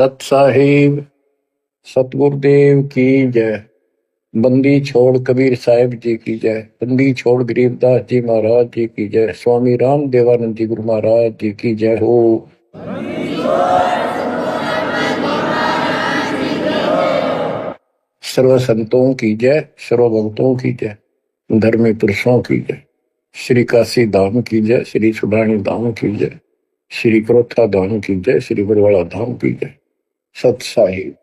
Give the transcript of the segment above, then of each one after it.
सत साहिब सतगुरुदेव की जय। बंदी छोड़ कबीर साहिब जी की जय। बंदी छोड़ गरीबदास जी महाराज जी की जय। स्वामी राम देवानंद जी गुरु महाराज जी की जय हो। सर्व संतों की जय, सर्व भक्तों की जय, धर्मी पुरुषों की जय। श्री काशी धाम की जय, श्री सुडानी धाम की जय, श्री क्रोथा धाम की जय, श्री बरवाड़ा धाम की जय। सत साहिब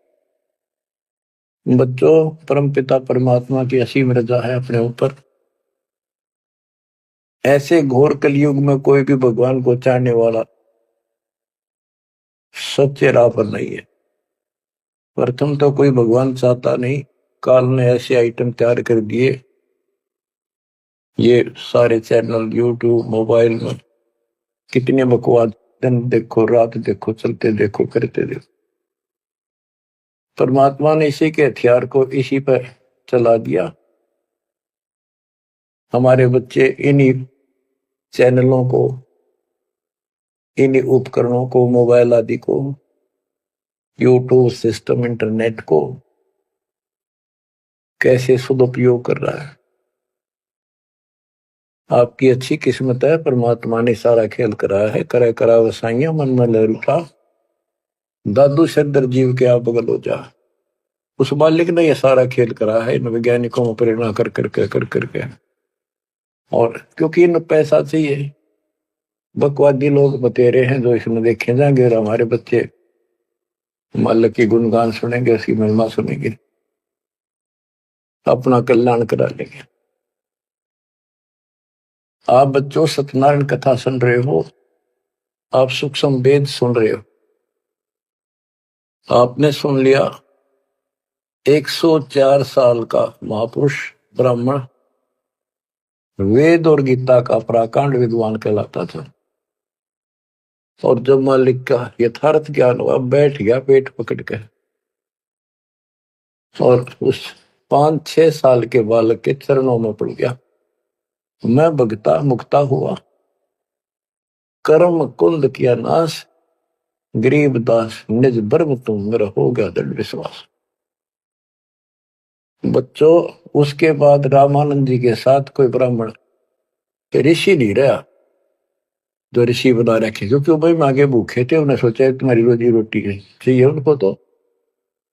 बच्चों, परमपिता परमात्मा की असीम रजा है अपने ऊपर। ऐसे घोर कलयुग में कोई भी भगवान को चाहने वाला सच्चे राह पर नहीं है। प्रथम तो कोई भगवान चाहता नहीं। काल ने ऐसे आइटम तैयार कर दिए, ये सारे चैनल यूट्यूब मोबाइल में कितने बकवास, दिन देखो रात देखो, चलते देखो करते देखो। परमात्मा ने इसी के हथियार को इसी पर चला दिया। हमारे बच्चे इन्हीं चैनलों को, इन्हीं उपकरणों को, मोबाइल आदि को, यूट्यूब सिस्टम, इंटरनेट को कैसे सदुपयोग कर रहा है। आपकी अच्छी किस्मत है, परमात्मा ने सारा खेल कराया है। करे करा वसाइया मन में लहर उठा, दादू सदर जीव के आप बगल हो जा। उस मालिक ने यह सारा खेल करा है इन वैज्ञानिकों में प्रेरणा कर करके। और क्योंकि इन पैसा चाहिए, बकवादी लोग बतेरे हैं जो इसमें देखे जाएंगे, और हमारे बच्चे मालिक की गुणगान सुनेंगे, उसकी महिमा सुनेंगे, अपना कल्याण करा लेंगे। आप बच्चों सत्यनारायण कथा सुन रहे हो, आप सूक्ष्म वेद सुन रहे हो। आपने सुन लिया 104 साल का महापुरुष ब्राह्मण वेद और गीता का प्राकांड विद्वान कहलाता था। और जब मालिक का यथार्थ ज्ञान हुआ, बैठ गया पेट पकड़ के, और उस 5-6 साल के बालक के चरणों में पड़ गया। मैं भगता मुक्ता हुआ, कर्म कुंद किया नाश, गरीब दास निज बर्म तुम, मेरा हो गया दृढ़ विश्वास। बच्चों, उसके बाद रामानंद जी के साथ कोई ब्राह्मण ऋषि नहीं रहा जो ऋषि बना रखे, क्योंकि भाई मांगे भूखे थे। उन्हें सोचा तुम्हारी रोजी रोटी चाहिए उनको, तो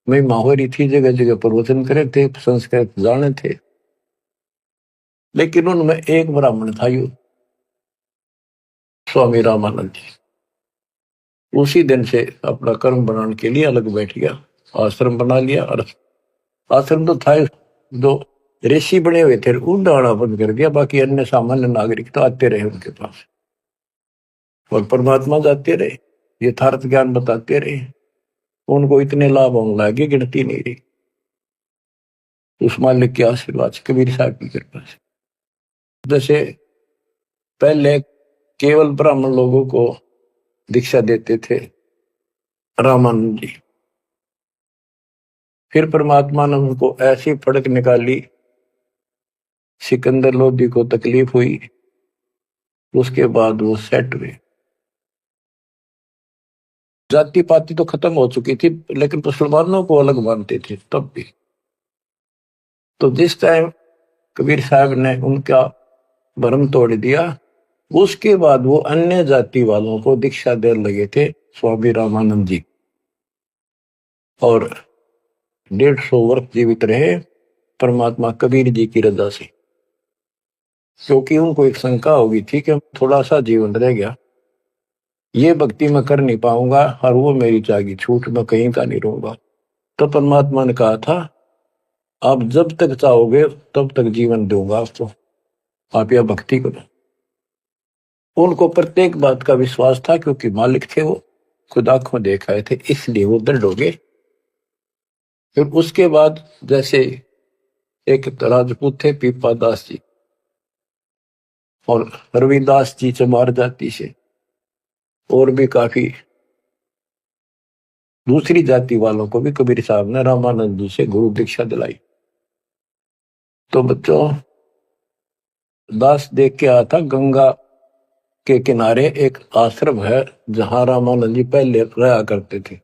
मैं माहौरी थी, जगह जगह प्रवचन करे थे, संस्कृत जाने थे। लेकिन उनमें एक ब्राह्मण था, यू स्वामी रामानंद जी। उसी दिन से अपना कर्म बनाने के लिए अलग बैठ गया, आश्रम बना लिया। और आश्रम तो था जो ऋषि बने हुए थे, उन आना बंद कर दिया। बाकी अन्य सामान्य नागरिक तो आते रहे उनके पास, और परमात्मा जाते रहे, यथार्थ ज्ञान बताते रहे। उनको इतने लाभ होने लगे, गिनती नहीं रही। उस मालिक के आशीर्वाद से, कबीर साहब की कृपा से। जैसे पहले केवल ब्राह्मण लोगों को दीक्षा देते थे रामानंद जी, फिर परमात्मा ने उनको ऐसी फड़क निकाली, सिकंदर लोधी को तकलीफ हुई, उसके बाद वो सेट हुए। जाति पाति तो खत्म हो चुकी थी, लेकिन मुसलमानों को अलग मानते थे तब भी। तो जिस टाइम कबीर साहब ने उनका भरम तोड़ दिया, उसके बाद वो अन्य जाति वालों को दीक्षा देने लगे थे स्वामी रामानंद जी, और 150 वर्ष जीवित रहे परमात्मा कबीर जी की रजा से। क्योंकि उनको एक शंका होगी थी कि थोड़ा सा जीवन रह गया, ये भक्ति मैं कर नहीं पाऊंगा, और वो मेरी जागी छूट, मैं कहीं का नहीं रहूंगा। तो परमात्मा ने कहा था, आप जब तक चाहोगे तब तक जीवन दूंगा आपको, आप यह भक्ति करो। उनको प्रत्येक बात का विश्वास था, क्योंकि मालिक थे वो, खुद आंखों देख आए थे, इसलिए वो दृढ़ हो गए। फिर उसके बाद जैसे एक राजपूत थे पीपा दास जी, और रविदास जी चमार जाति से, और भी काफी दूसरी जाति वालों को भी कबीर साहब ने रामानंद जी से गुरु दीक्षा दिलाई। तो बच्चों, दास देख के आया था, गंगा के किनारे एक आश्रम है जहां रामानंद जी पहले रहा करते थे।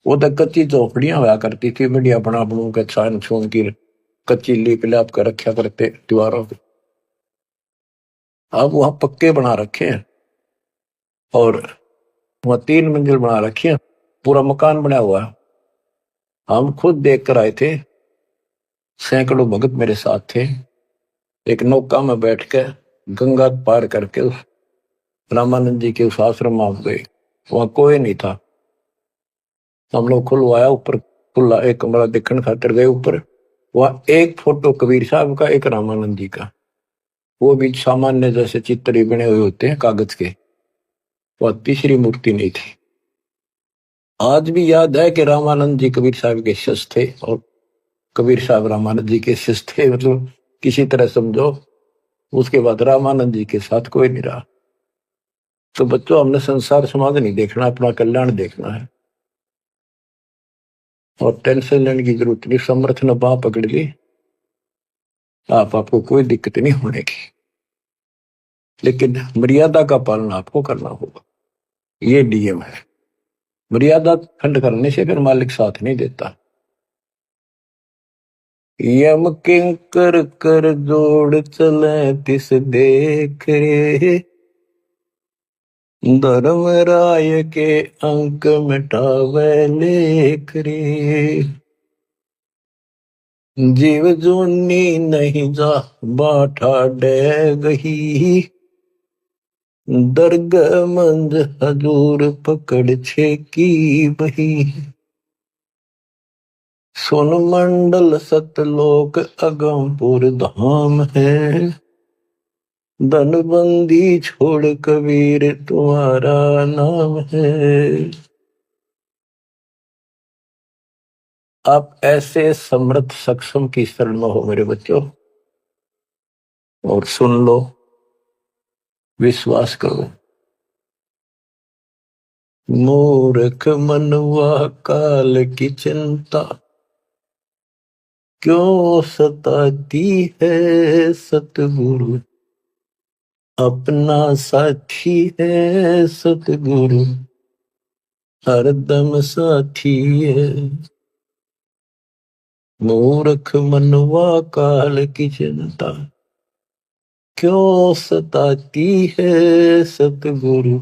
वो तो कच्ची झोपड़ियां हुआ करती थी, बढ़िया बना बनू के छान छून की कच्ची लीप लाप कर रखा करते दीवारों पे। अब वहां पक्के बना रखे हैं और वहां 3 मंजिल बना रखी है, पूरा मकान बना हुआ है। हम खुद देख कर आए थे, सैकड़ों भगत मेरे साथ थे। एक नौका में बैठ के गंगा पार करके उस रामानंद जी के उस आश्रम में गए। वहां कोई नहीं था। हम लोग खुलवाया ऊपर, खुला एक कमरा देखने खातिर गए ऊपर। वहां एक फोटो कबीर साहब का, एक रामानंद जी का, वो भी सामान्य जैसे चित्र ही बने हुए होते हैं कागज के। वह तीसरी मूर्ति नहीं थी। आज भी याद है कि रामानंद जी कबीर साहब के शिष्य थे और कबीर साहब रामानंद जी के शिष्य थे, मतलब किसी तरह समझो। उसके बाद रामानंद जी के साथ कोई नहीं रहा। तो बच्चों, हमने संसार समाज नहीं देखना, अपना कल्याण देखना है। और टेंशन लेने की जरूरत नहीं। समर्थ ने बाह पकड़ ली, आपको कोई दिक्कत नहीं होने की, लेकिन मर्यादा का पालन आपको करना होगा। ये नियम है। मर्यादा खंड करने से फिर मालिक साथ नहीं देता। यम किंकर कर जोड़ चले तिस देख रे, धर्म राय के अंक मिटावे लेख रे। जीव जूनी नहीं जा बाठा डे गही, दर्ग मंज हजूर पकड़ छे की बही। सोन मंडल सतलोक अगमपुर धाम है, धनबंदी छोड़ कबीर तुम्हारा नाम है। आप ऐसे समर्थ सक्षम की शरण में हो मेरे बच्चों, और सुन लो, विश्वास करो। मूर्ख मनवा काल की चिंता क्यों सताती है, सतगुरु अपना साथी है, सतगुरु हरदम साथी है। मूर्ख मनवा काल की चिंता क्यों सताती है, सतगुरु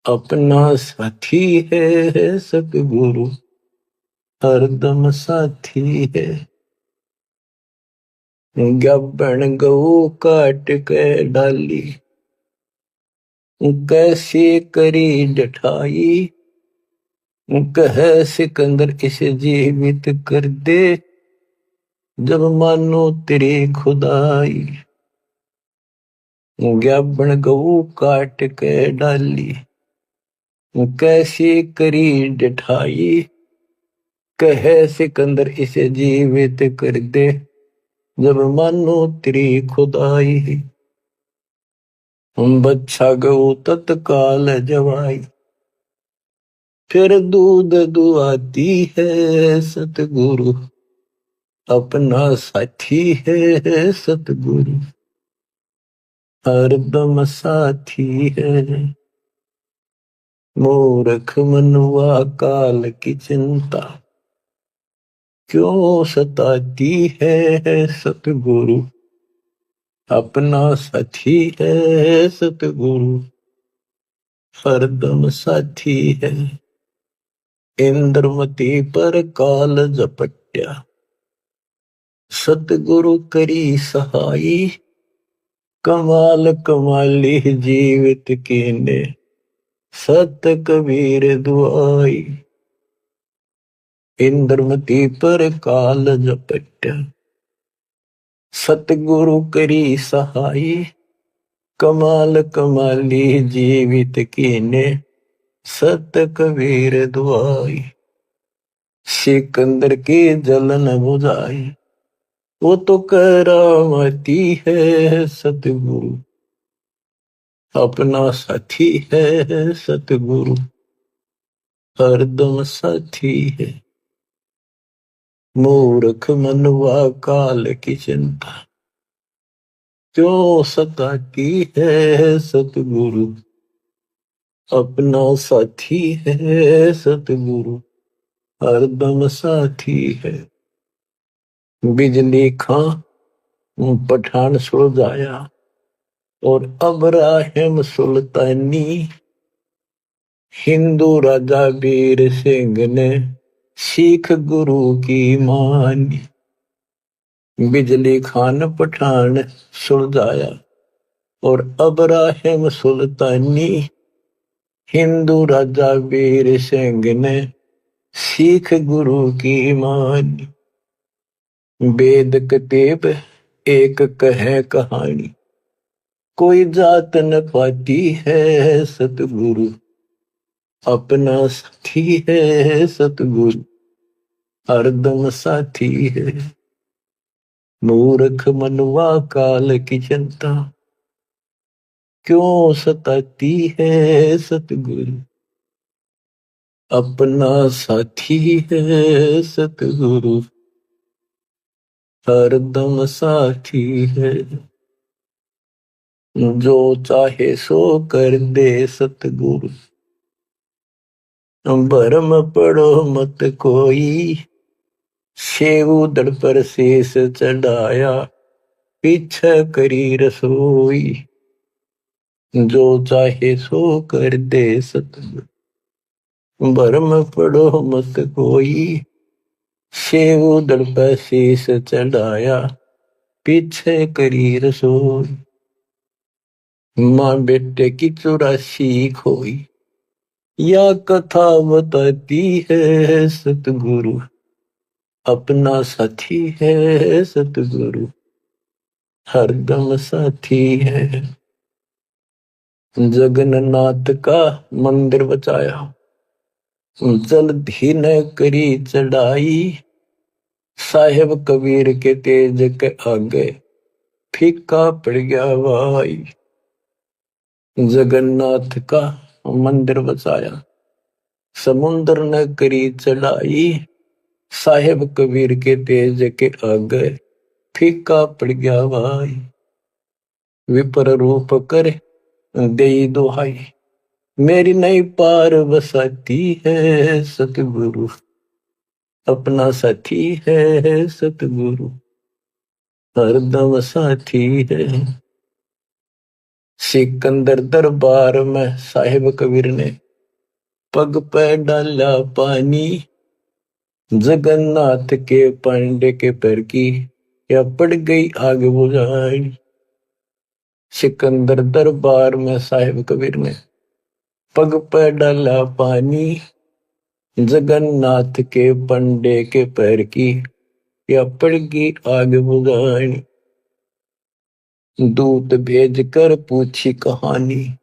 अपना साथी है, सतगुरु हरदम साथी है। गब्बन गऊ काट के डाली, कैसे करी डठाई, कह सिकंदर इसे जीवित कर दे, जब मानो तेरी खुदाई। गब्बन गऊ काट के डाली, कैसे करी डठाई, कह सिकंदर इसे जीवित कर दे, जब मानो तेरी खुदाई। बच्चा गऊ तत्काल जवाई, फिर दूध दुआती है, सतगुरु अपना साथी है, सतगुरु हरदम साथी है। मूर्ख मनवा काल की चिंता क्यों सताती है, सतगुरु अपना साथी है, सतगुरु हरदम साथी है। इंद्रमती पर काल झपट्या, सतगुरु करी सहाई, कमाल कमाली जीवित कीने, सत कबीर दुआई। इंद्रमती पर काल झपट्या, सतगुरु करी सहाई, कमाल कमाली जीवित कीने, सत कबीर दुआई। सिकंदर की जलन बुझाई, वो तो करामती है, सतगुरु अपना साथी है, सतगुरु हरदम साथी है। मूर्ख मनवा काल की चिंता क्यों सताती है, सतगुरु अपना साथी है सतगुरु, हरदम साथी है। बिजली खां पठान सुलझाया और अब्राहिम सुल्तानी, हिंदू राजा वीर सिंह ने सिख गुरु की मानी। बिजली खान पठान सुलझाया और अब्राहिम सुल्तानी, हिंदू राजा वीर सिंह ने सिख गुरु की मानी। वेद कतेब एक कहे कहानी, कोई जात न पाती है सतगुरु, अपना साथी है सतगुरु, हरदम साथी है। मूर्ख मनुआ काल की चिंता, क्यों सताती है सतगुरु, अपना साथी है सतगुरु, हरदम साथी है। जो चाहे सो कर दे सतगुरु, भरम पड़ो मत कोई, सेव दड़ पर शेष चढ़ाया, पीछे करी रसोई। जो चाहे सो कर दे सतगुरु, भरम पड़ो मत कोई, सेव दड़ पर शेष चढ़ाया, पीछे करी रसोई। माँ बेटे की 84 खोई, या कथा बताती है सतगुरु, अपना साथी है सतगुरु, हरदम साथी है। जगन्नाथ का मंदिर बचाया, जल्दी न करी चढ़ाई, साहेब कबीर के तेज के आगे फीका पड़ गया भाई। जगन्नाथ का मंदिर बचाया, समुद्र न करी चढ़ाई, साहेब कबीर के तेज के आगे फीका पड़ गया भाई। विपर रूप कर दे दुहाई, मेरी नई पार बसाती है सतगुरु, अपना साथी है सतगुरु, हरदम साथी है। सिकंदर दरबार में साहिब कबीर ने पग पे डाला पानी, जगन्नाथ के पांडे के पैर की या पड़ गई आग बुझाई। सिकंदर दरबार में साहिब कबीर ने पग पे डाला पानी, जगन्नाथ के पंडे के पैर की या पड़ गई आग बुझाई। दूत भेज कर पूछी कहानी,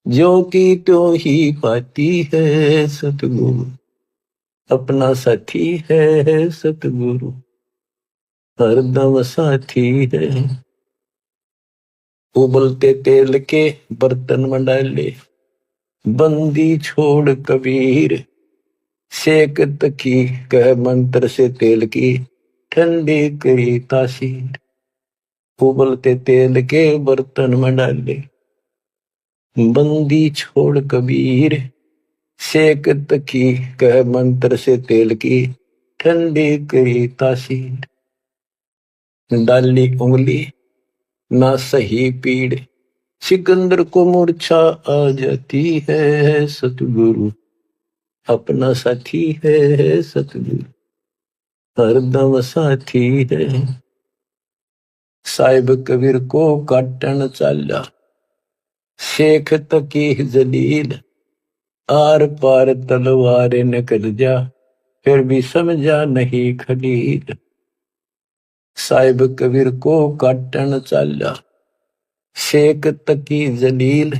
जो की त्यों ही पाती है सतगुरु, अपना साथी है सतगुरु, हरदम साथी है। उबलते तेल के बर्तन में डाले, बंदी छोड़ कबीर, सेक तकी कह मंत्र से तेल की ठंडी करी तासीर। उबलते तेल के बर्तन में डाले, बंदी छोड़ कबीर, सेक तकी कह मंत्र से तेल की ठंडी करी तासीर। डाली उंगली ना सही पीड़, सिकंदर को मूर्छा आ जाती है सतगुरु, अपना साथी है सतगुरु, हरदम साथी है। साहिब कबीर को काटन चाला, शेख तकी जलील, आर पार तलवार निकल जा, फिर भी समझा नहीं खलील। साहिब कबीर को काटन चाला, शेख तकी जलील,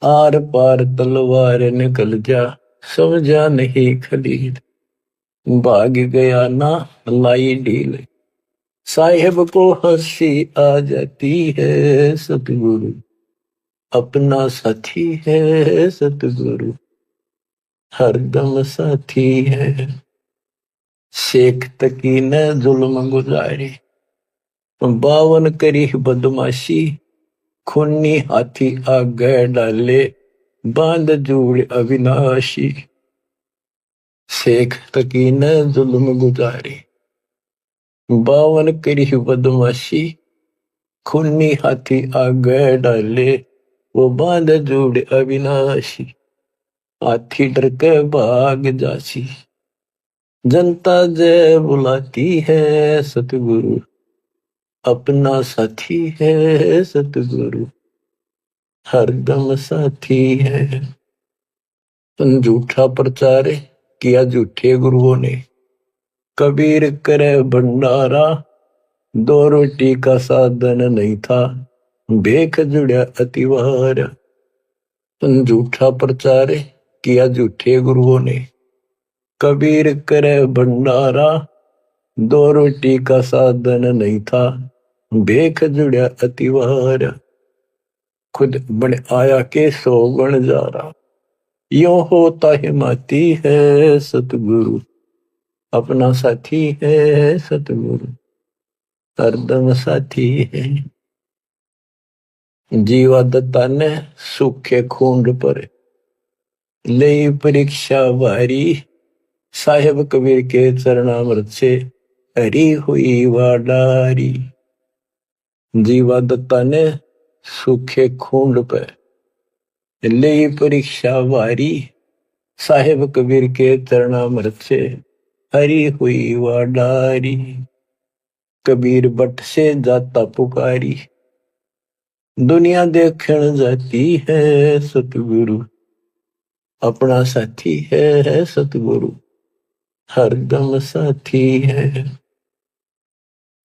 आर पार तलवार निकल जा, समझा नहीं खलील। भाग गया ना लाई ढील, साहिब को हंसी आ जाती है सतगुरु, अपना साथी है सतगुरु, हरदम साथी है। शेख तकी ने जुल्म गुजारी, 52 करी बदमाशी, खूनी हाथी आगे डाले, बांध जोड़ अविनाशी, शेख तकी न जुल्म गुजारे, 52 करी बदमाशी, खूनी हाथी आगे डाले, वो बांध जोड़ अविनाशी, हाथी डर के भाग जासी। जनता जय बुलाती है सतगुरु, अपना साथी है सतगुरु, हरदम साथी है। झूठा प्रचार किया झूठे गुरुओं ने, कबीर करे भंडारा, 2 रोटी का साधन नहीं था, भेख जुड़ा अतिवार। झूठा प्रचार किया झूठे गुरुओं ने, कबीर करे भंडारा, 2 रोटी का साधन नहीं था, भेख जुड़ा अतिवार। खुद बन आया के 100 गुण जा रहा, यो होता हिमाती है सतगुरु, अपना साथी है सतगुरु, हरदम साथी है। जीवा दत्ता ने सूखे खूंड पर ले परीक्षा भारी, साहेब कबीर के चरणामृत से हरी हुई वाडारी। जीवा दत्ता ने सूखे खूंड पर ले परीक्षा भारी, साहेब कबीर के चरणामृत से हरी हुई वाडारी। कबीर बट से जाता पुकारी, दुनिया देखण जाती है सतगुरु, अपना साथी है सतगुरु, हरदम साथी है।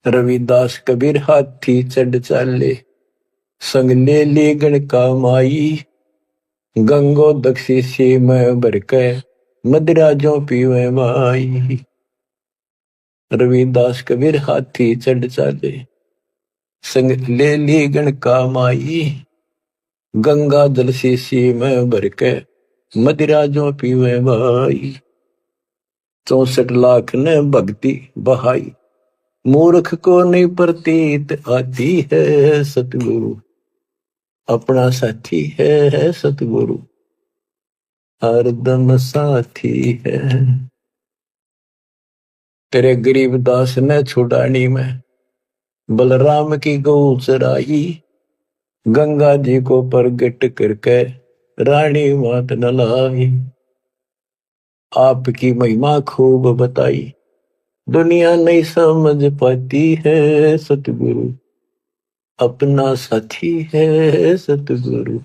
रविदास कबीर हाथी चढ़ चाले, संग ले ली गणका माई, गंगो दक्षी सी में भर के मदिरा जो पीवे माई। रविदास कबीर हाथी चढ़ चाले, संग ले ली गणका माई, गंगा जल सी में भर के मदिरा जो पीवे भाई। 64 लाख ने भक्ति बहाई, मूर्ख को नहीं प्रतीत आती है सतगुरु, अपना साथी है सतगुरु, हरदम साथी है। तेरे गरीबदास ने छुड़ानी में बलराम की गौ चराई, गंगा जी को प्रगट करके रानी मात न लाई। आपकी महिमा खूब बताई, दुनिया नहीं समझ पाती है सतगुरु, अपना साथी है सतगुरु,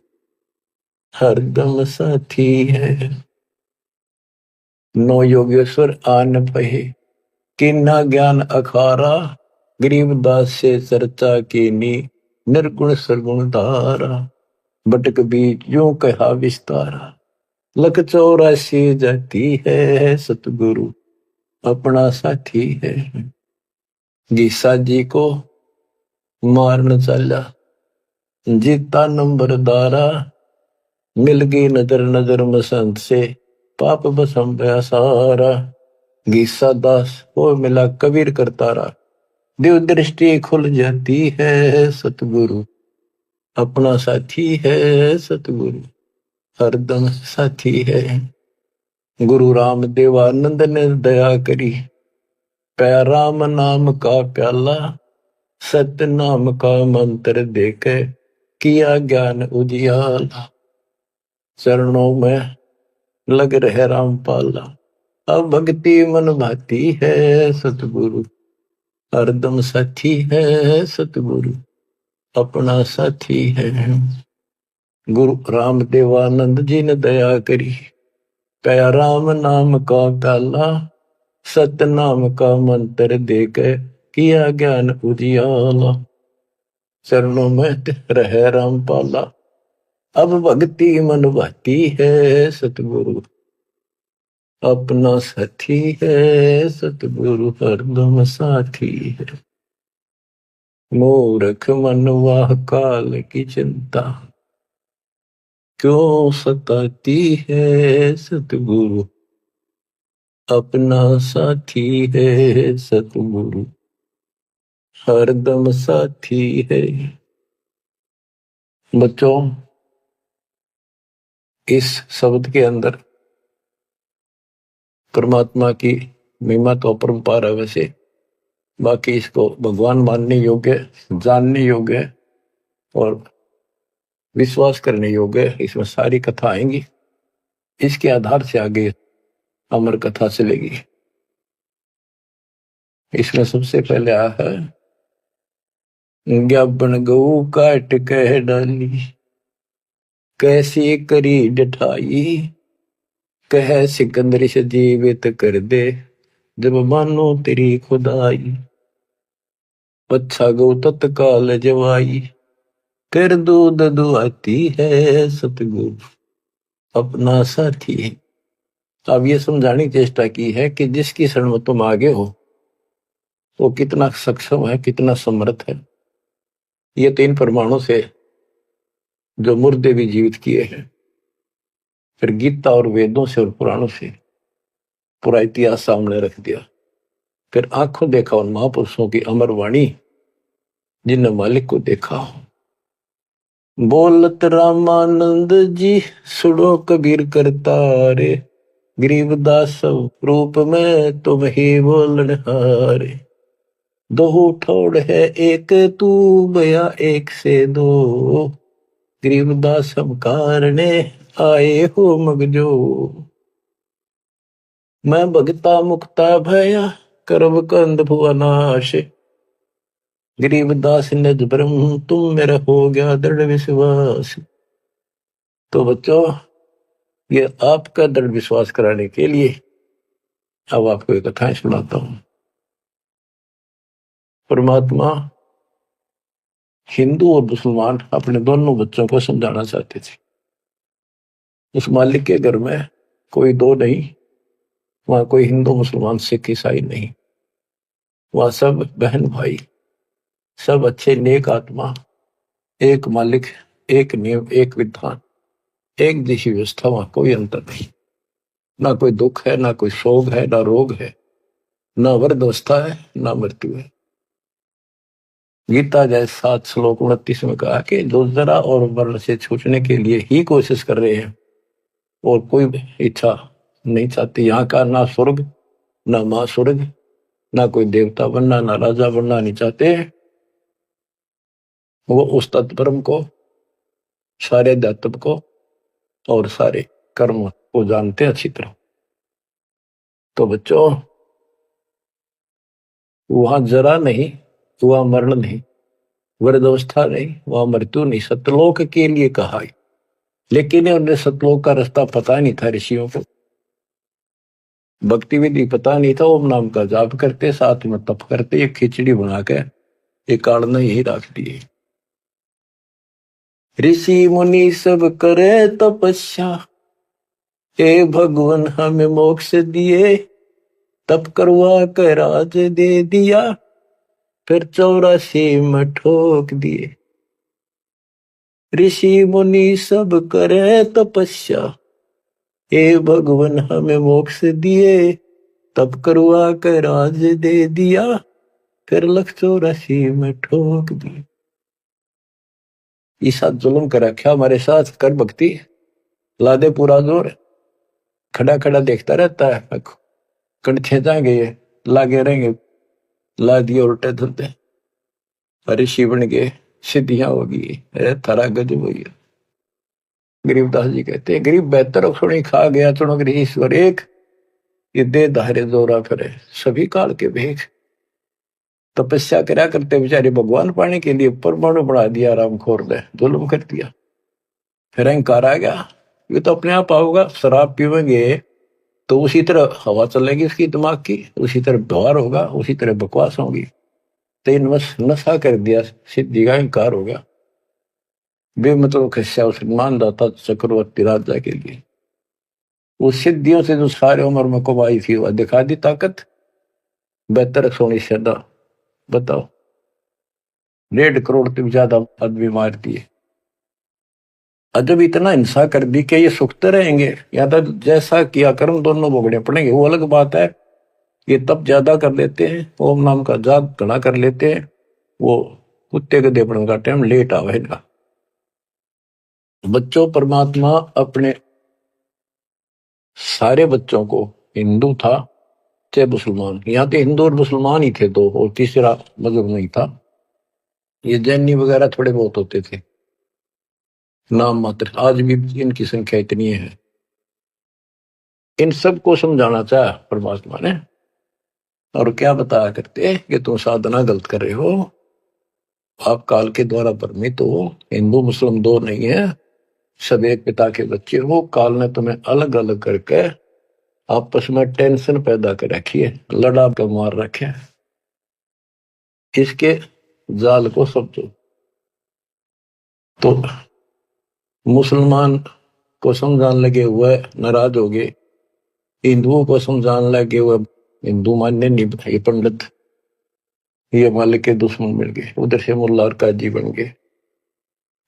हरदम साथी है। 9 योगेश्वर आन पहे, किन्ना ज्ञान अखारा, गरीबदास से चर्चा की नी, निर्गुण सरगुण धारा। बटक बीच यूं कहा विस्तारा, लख 84 जाती है सतगुरु, अपना साथी है। गीसा जी को मारन चला, जीता नंबरदारा, मिल गई नजर नजर मसंत से, पाप बसम गया सारा। गीसा दास को मिला कबीर करतारा, दिव दृष्टि खुल जाती है सतगुरु, अपना साथी है सतगुरु, हरदम साथी है। गुरु राम देवानंद ने दया करी, पै राम नाम का प्याला, सत्य नाम का मंत्र देके किया ज्ञान उजियाला। चरणों में लग रहे रामपाला, अब भक्ति मन भाती है सतगुरु, हरदम साथी है सतगुरु, अपना साथी है। गुरु राम देवानंद जी ने दया करी, पया राम नाम का प्याला, सत्य नाम का मंत्र देके किया ज्ञान उजियाला। चरणों में रहे रामपाला, अब भक्ति मन भाती है सतगुरु, अपना साथी है सतगुरु, हरदम साथी है। मूर्ख मनवा काल की चिंता, क्यों सताती है सतगुरु, अपना साथी है सतगुरु, हरदम साथी है। बच्चों, इस शब्द के अंदर परमात्मा की महिमा तो अपरंपार है वैसे, बाकी इसको भगवान मानने योग्य, जानने योग्य और विश्वास करने योग्य, इसमें सारी कथा आएंगी। इसके आधार से आगे अमर कथा चलेगी। इसमें सबसे पहले आया है, ज्ञापन गऊ काट कह डाली, कैसी करी डठाई, कह सिकंदर से जीवित कर दे, जब मानो तेरी खुदाई, पच्छा गौ तत्काल जवाई, फिर दूध दुआती है सतगुरु अपना साथी। अब ये समझाने की चेष्टा की है कि जिसकी शरण में तुम आगे हो वो कितना सक्षम है, कितना समर्थ है। ये 3 परमाणु से जो मुर्दे भी जीवित किए हैं, फिर गीता और वेदों से और पुराणों से पूरा इतिहास सामने रख दिया, फिर आंखों देखा उन महापुरुषों की अमर वाणी जिनने मालिक को देखा हो। बोलत रामानंद जी सुनो कबीर करता रे, गरीबदास रूप में तुम ही बोलन हारे, दो ठोड़ है एक तू बया एक से दो, गरीबदास हम कारणे आए हो मगजो, मैं भगता मुक्ता भया करब कंद भुवनाश, गरीबदास निज ब्रह्म तुम मेरा हो गया दृढ़ विश्वास। तो बच्चों, ये आपका दृढ़ विश्वास कराने के लिए अब आपको एक कथाएं सुनाता हूं। परमात्मा हिंदू और मुसलमान अपने दोनों बच्चों को समझाना चाहते थे। उस मालिक के घर में कोई दो नहीं, वहां कोई हिंदू मुसलमान सिख ईसाई नहीं, वहां सब बहन भाई, सब अच्छे नेक आत्मा, एक मालिक, एक नियम, एक विधान, एक जैसी व्यवस्था, वहां कोई अंतर नहीं। ना कोई दुख है, ना कोई शोक है, ना रोग है, ना वृद्धावस्था है, ना मृत्यु है। गीता जय 7 श्लोक 29 में कहा कि जो जरा और वर्ण से छूटने के लिए ही कोशिश कर रहे हैं और कोई इच्छा नहीं चाहते, यहाँ का ना स्वर्ग ना मां स्वर्ग, ना कोई देवता बनना ना राजा बनना नहीं चाहते, वो उस तत्परम को, सारे अध्यात्म को और सारे कर्म को जानते अच्छी तरह। तो बच्चों, वहां जरा नहीं, वहां मरण नहीं, वृद्धावस्था नहीं, वहां मृत्यु नहीं, सतलोक के लिए कहा है। लेकिन उन्हें सतलोक का रास्ता पता नहीं था ऋषियों को, भक्ति विधि पता नहीं था। ओम नाम का जाप करते, साथ में तप करते, एक खिचड़ी बना के एक काढ़ना यही रख दिए। ऋषि मुनि सब करे तपस्या, हे भगवान हमें मोक्ष दिए, तप करवा कर राज दे दिया, फिर 84 में ठोक दिए। ऋषि मुनि सब करे तपस्या, हे भगवान हमें मोक्ष दिए, तप करवा कर राज दे दिया, फिर 184 में ठोक दिए। ईसा जुल्म कर रखा हमारे साथ, कर भक्ति, ला दे पूरा जोर, खड़ा खड़ा देखता रहता है, कंठे जाएंगे, लागे रहेंगे, ला दिए उल्टे धुलते, ऋषि बन गए, सिद्धियां होगी, अरे थारा गजब हुई। गरीबदास जी कहते हैं, गरीब बेहतर सुनी खा गया चुनो ईश्वर एक, ये दे धारे जोरा फिरे सभी काल के भेख। तपस्या करा करते बेचारे भगवान पाने के लिए परमाणु बढ़ा दिया, राम खोर दे जुल्म कर दिया, फिर अहंकार आ गया, ये तो अपने आप आओगा। शराब पीवेंगे तो उसी तरह हवा चलेगी उसकी दिमाग की, उसी तरह व्यवहार होगा, उसी तरह बकवास होगी। तीन नशा कर दिया, सिद्धि का अहंकार हो गया, बेमतलब खस्या उस मानदाता चक्रवर्ती राजा के लिए। उस सिद्धियों से जो सारे उम्र में कमाई थी वह दिखा दी ताकत, बेहतर सोनी सदा। बताओ, 1.5 करोड़ से ज्यादा आदमी मार दिए। जब इतना हिंसा कर दी कि ये सुखते रहेंगे या तो जैसा किया कर्म दोनों भोगने पड़ेंगे, वो अलग बात है। ये तब ज्यादा कर लेते हैं, ओम नाम का जाप घना कर लेते हैं, वो कुत्ते के देपड़न का टाइम लेट आवेगा। बच्चों, परमात्मा अपने सारे बच्चों को, हिंदू था चाहे मुसलमान, यहाँ तो हिंदू और मुसलमान ही थे दो, और तीसरा मजहब नहीं था। ये जैनी वगैरह थोड़े बहुत होते थे, नाम मात्र। आज भी इनकी संख्या इतनी है। इन सबको समझाना चाहा परमात्मा ने, और क्या बताया करते कि तुम साधना गलत कर रहे हो, आप काल के द्वारा भ्रमित हो, हिंदू मुस्लिम दो नहीं है, सब एक पिता के बच्चे हो। काल ने तुम्हें अलग अलग करके आपस में टेंशन पैदा कर रखी है, लड़ा के मार रखे है। इसके जाल को समझो। तो मुसलमान को समझाने लगे हुए नाराज हो गए, हिंदुओं को समझाने लगे हुए हिंदू मानने नहीं, ये पंडित, ये मालिक के दुश्मन मिल गए, उधर से मुल्ला और काजी बन गए।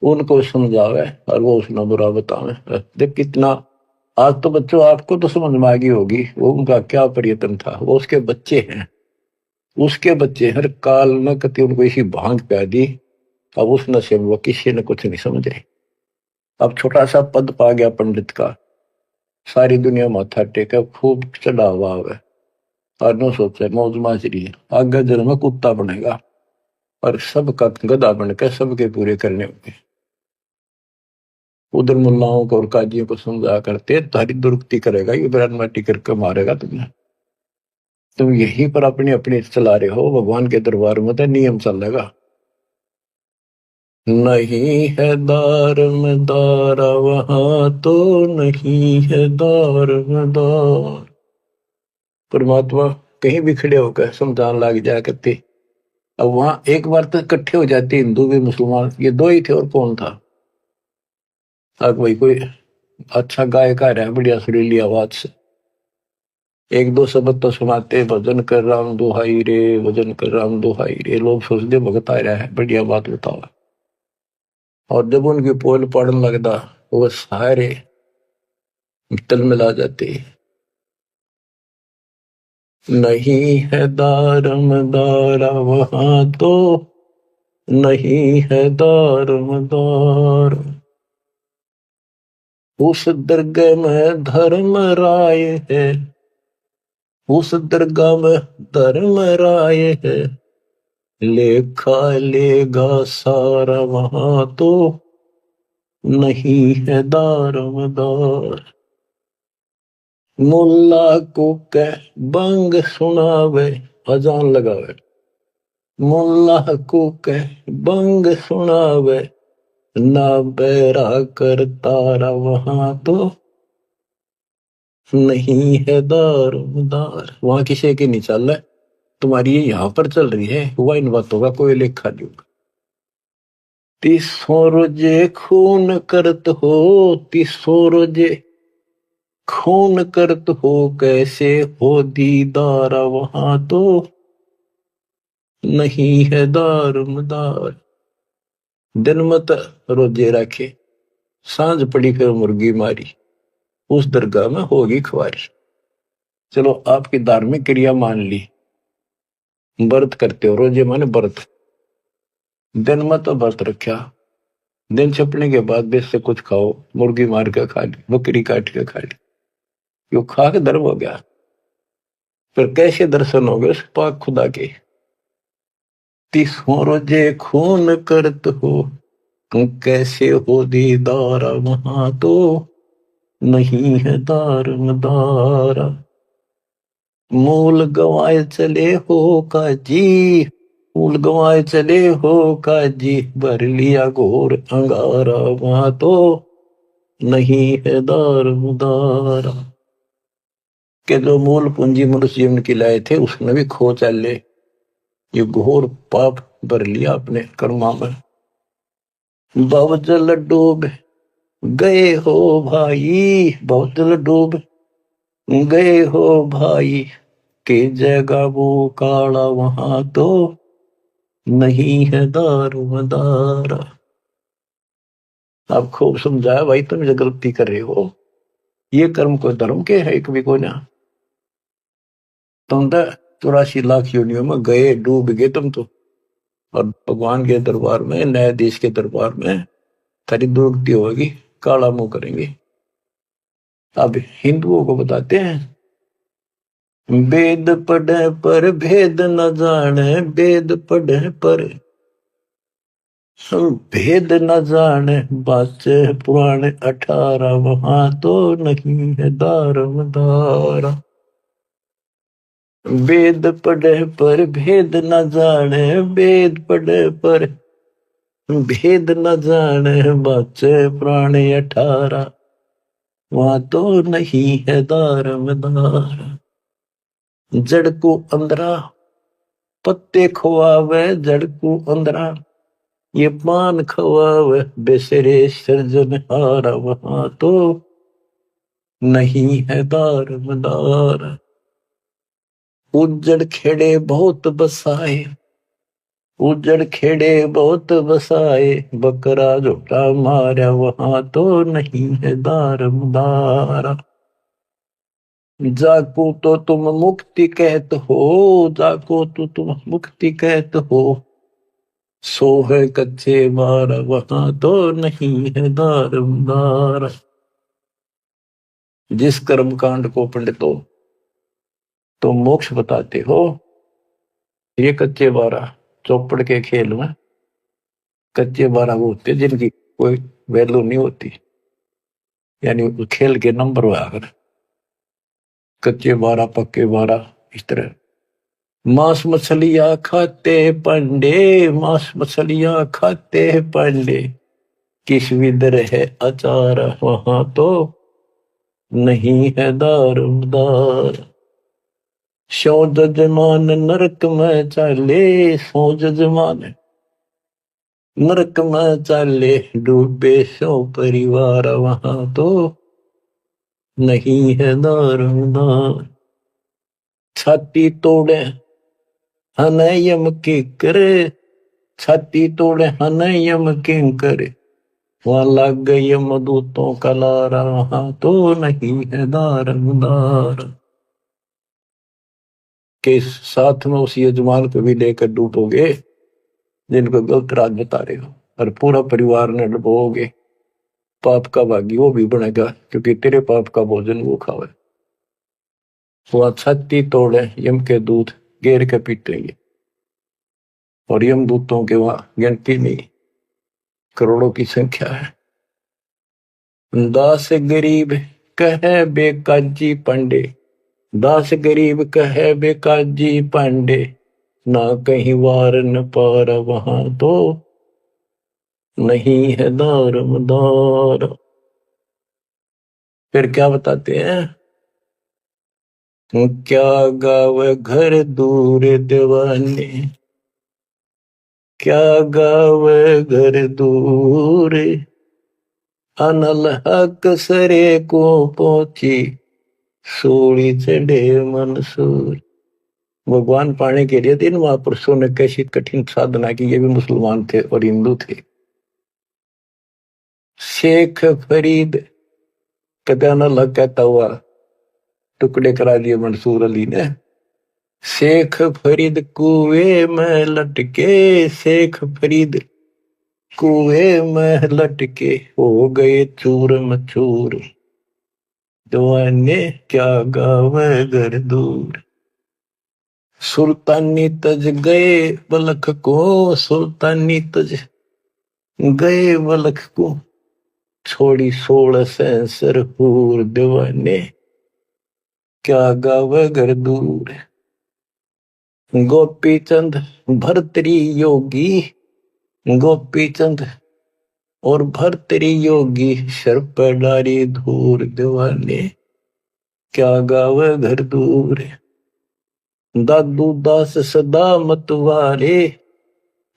उनको समझावे और वो उसना बुरा बतावे। देख कितना, आज तो बच्चों आपको तो समझ में आ गई होगी वो उनका क्या प्रयत्न था। वो उसके बच्चे हैं, उसके बच्चे हर काल न कति उनको इसी भांग पे दी। अब उस नशे में वो किसी ने कुछ नहीं समझे। अब छोटा सा पद पा गया पंडित का, सारी दुनिया माथा टेका, खूब चढ़ा हुआ है, और न सोचे मौज माजरी है, आगे जन्म में कुत्ता बनेगा और सबका गधा बनकर सबके पूरे करने होंगे। उधर मुल्लाओं को और काजियों को समझा करते तारी दुरुक्ति करेगा, ये ब्रांड माटी करके मारेगा तुम्हें। तुम यहीं पर अपने अपने चला रहे हो, भगवान के दरबार में तो नियम चलेगा। नहीं है दार में दारा वहां तो नहीं है दार में दार। परमात्मा कहीं भी खड़े होकर समझाने लग जाया करते। अब वहां एक बार तो इकट्ठे हो जाते हिंदू भी मुसलमान, ये दो ही थे और कौन था। अब वही कोई अच्छा गायक आ रहा है बढ़िया सुरीली आवाज से, एक दो शब्द तो सुनाते, भजन कर राम दुहाई रे, भजन कर राम दुहाई रे, लोग सोचते भगत आ रहा है, बढ़िया बात बताओ। और जब उनकी पोल पड़ने लगता, वो सारे तल मिला जाते। नहीं है दारम दारा वहां तो नहीं है दारम दार। उस दरगाह में धर्म राय है, उस दरगाह में धर्म राय है, लेखा लेगा सारा वहां तो नहीं है दारोमदार। मुल्ला को कह बंग सुनावे, अजान लगावे, मुल्ला को कह बंग सुनावे, ना बैरा कर तारा वहां तो नहीं है दारोमदार। वहां किसी की नहीं चल रहा, तुम्हारी ये यहाँ पर चल रही है, हुआ इन बातों का कोई लेखा नहीं होगा। तीसों रोजे खून करत हो, तीसों रोजे खून करत हो, कैसे हो दीदार वहां तो नहीं है दारमदार। दिन मत रोजे रखे, सांझ पड़ी फिर मुर्गी मारी, उस दरगाह में होगी खुआरी। चलो आपकी धार्मिक क्रिया मान ली, व्रत करते हो, रोजे माने व्रत, दिन मत व्रत रखा, दिन छपने के बाद बेच से कुछ खाओ, मुर्गी मार के खा ली, बकरी काट के खा ली, यो खा के धर्म हो गया। फिर कैसे दर्शन हो गए उस पाक खुदा के। तीसों रोजे खून करत हो, कैसे हो दीदार वहां तो नहीं है दारमदारा। मूल गवाए चले हो काजी, मूल गवाए चले हो काजी, भर लिया घोर अंगारा वहां तो नहीं है दारमदारा। के जो मूल पूंजी मनुष्य जीवन की लाए थे उसने भी खो चले, ये घोर पाप भर लिया अपने कर्मा में। भवजल डूब गए हो भाई, भवजल डूब गए हो भाई, के जगह वो काला वहां तो नहीं है दारोमदार। आप खूब समझाया भाई, तुम जो गलती कर रहे हो, ये कर्म को धर्म के है कभी को ना। तुम तो 84 लाख योनियों में गए, डूब गए तुम तो, और भगवान के दरबार में, न्यायाधीश के दरबार में थारी दुर्गति होगी, काला मुंह करेंगे। अब हिंदुओं को बताते हैं, वेद पढ़े पर भेद न जाने, वेद पढ़े पर भेद न जाने, बाचे पुराने 18 वहां तो नहीं है दारमदारा। वेद पढ़े पर भेद न जाने, वेद पढ़े पर भेद न जाने, बाचे पुराने 18 वहां तो नहीं है दारमदारा। जड़ को अंदरा पत्ते खुआवे, जड़ को अंदरा ये पान खवावे, बेसरे सृजनहारा वहां तो नहीं है दारमदार। उजड़ खेड़े बहुत बसाए, उजड़ खेड़े बहुत बसाए, बकरा झोटा मारा वहां तो नहीं है दारमदार। जाको तो तुम मुक्ति कहत हो, जाको तो तुम मुक्ति कहत हो, सो है कच्चे बार वहां तो नहीं है दारमदार। जिस कर्म कांड को पंडितो तो मोक्ष बताते हो, ये कच्चे बारह चौपड़ के खेल में कच्चे बारह वो होते जिनकी कोई वैल्यू नहीं होती, यानी खेल के नंबर हुआ अगर कच्चे बारह पक्के बारह इस तरह। मांस मछलियां खाते पंडे, मांस मछलियां खाते पंडे, किस विदर है अचार वहां तो नहीं है दारमदार। सो जजमान नरक में चाले, सो जजमान नरक में चाले, डूबे सो परिवार वहां तो नहीं है दारमदार। छाती तोड़े हनयम की करे, छाती तोड़े हनयम की करे, वहां लग गई मदूतों का लारा वहां तो नहीं है दारमदार। के साथ में उस यजमान को भी लेकर डूबोगे जिनको गलत राज बता रहे हो, और पूरा परिवार ने डुबोगे, पाप का भागी वो भी बनेगा क्योंकि तेरे पाप का भोजन वो खावे। वह छाती तोड़े यम के दूत घेर के पीटेंगे, और यम दूतों के वहां गिनती नहीं, करोड़ों की संख्या है। दास गरीब कहे बेकाजी पांडे, दास गरीब कहे बेकाजी पांडे, ना कहीं वार न पार वहां तो नहीं है दारमदार। फिर क्या बताते हैं, क्या गावे घर दूर दीवाने, क्या गावे घर दूर, अनल हक सरे को पहुंची, सूली चढ़े मंसूर। भगवान पाने के लिए 3 महापुरुषों ने कैसी कठिन साधना की, ये भी मुसलमान थे और हिंदू थे। शेख फरीद कदा न लग कहता हुआ टुकड़े करा दिए मंसूर अली ने। शेख फरीद कुएं में लटके, शेख फरीद कुएं में लटके, हो गए चूर मचूर, दीवाने क्या गावे घर दूर। सुल्तानी तज गए बलख को, सुल्तानी तज गए बलख को, छोड़ी 16 सेंसर हूर, दीवाने क्या गावे घर दूर। गोपी चंद भरतरी योगी, गोपी चंद और भरतरी योगी, सर पर डारी धूर, दीवाने क्या गावे घर दूर। दादू दास सदा मतवारे,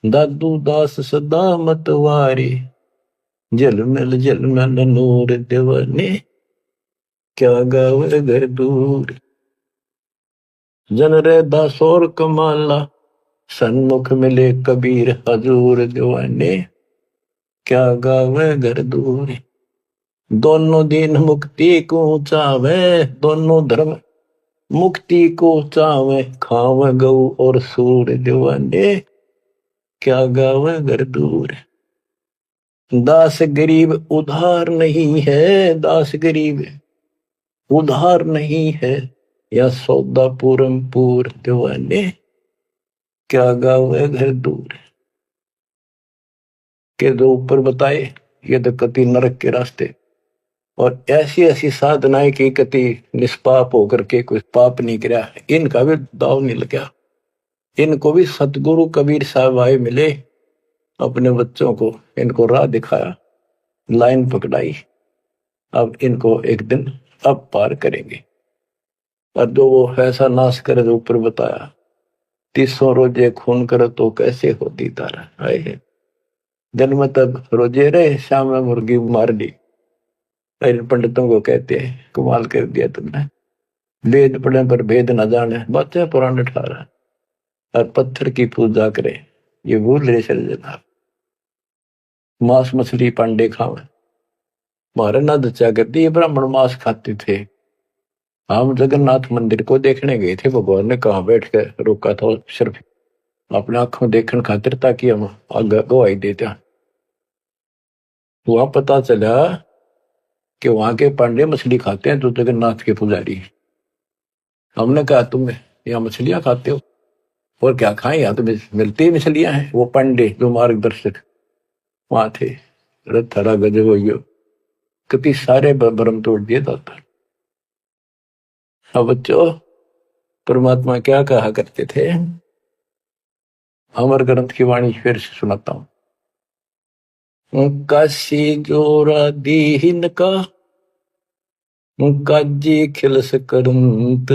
दादू दास सदा मतवारे, जलमल नूर, दीवाने क्या गावे घर दूर। जन रे दासोर कमाला, सन्मुख मिले कबीर हजूर, दीवाने क्या गावे घर दूर। दोनों दिन मुक्ति को चावे, दोनों धर्म मुक्ति को चावे, खावे गऊ और सूर, दीवाने क्या गावे घर दूर। दास गरीब उधार नहीं है, दास गरीब उधार नहीं है या सौदा पूरम पूर दीवाने, क्या गावे घर दूर। के दो ऊपर बताए ये तो कति नरक के रास्ते, और ऐसी ऐसी साधनाएं की कति निष्पाप होकर के कोई पाप नहीं किया, इनका भी दाव नहीं लगा। इनको भी सतगुरु कबीर साहब आए मिले, अपने बच्चों को इनको राह दिखाया, लाइन पकड़ाई, अब इनको एक दिन अब पार करेंगे। और जो वो ऐसा नाश करे जो ऊपर बताया, 300 रोजे खून करे तो कैसे होती तारा आए, जन्म तक रोजे रहे शाम में मुर्गी मार दी। इन पंडितों को कहते हैं कमाल कर दिया तुमने, वेद पढ़े पर भेद न जाने, बच्चे पुराने ठारा और पत्थर की पूजा करे, ये भूल रहे चल जाता। मांस मछली पांडे खावे, मारे ना दचा करती, ये ब्राह्मण मांस खाते थे। हम जगन्नाथ मंदिर को देखने गए थे, भगवान ने कहा बैठ कर रोका था, सिर्फ अपने आंखों देखने खातिर, ताकि हम आगे गवाही देते। वहां पता चला कि वहां के पांडे मछली खाते हैं, तो जगन्नाथ के पुजारी। हमने कहा तुम यहाँ मछलियां खाते हो, और क्या खाएं, यहाँ तो मिलती ही मछलियां हैं। वो पांडे जो मार्गदर्शक वहां थे, रथरा गजब हो, कति सारे भ्रम तोड़ दिए जाता। अब बच्चों, परमात्मा क्या कहा करते थे, अमर ग्रंथ की वाणी फिर से सुनाता हूं। काशी जोरा दीन का काजी खिलस करंत,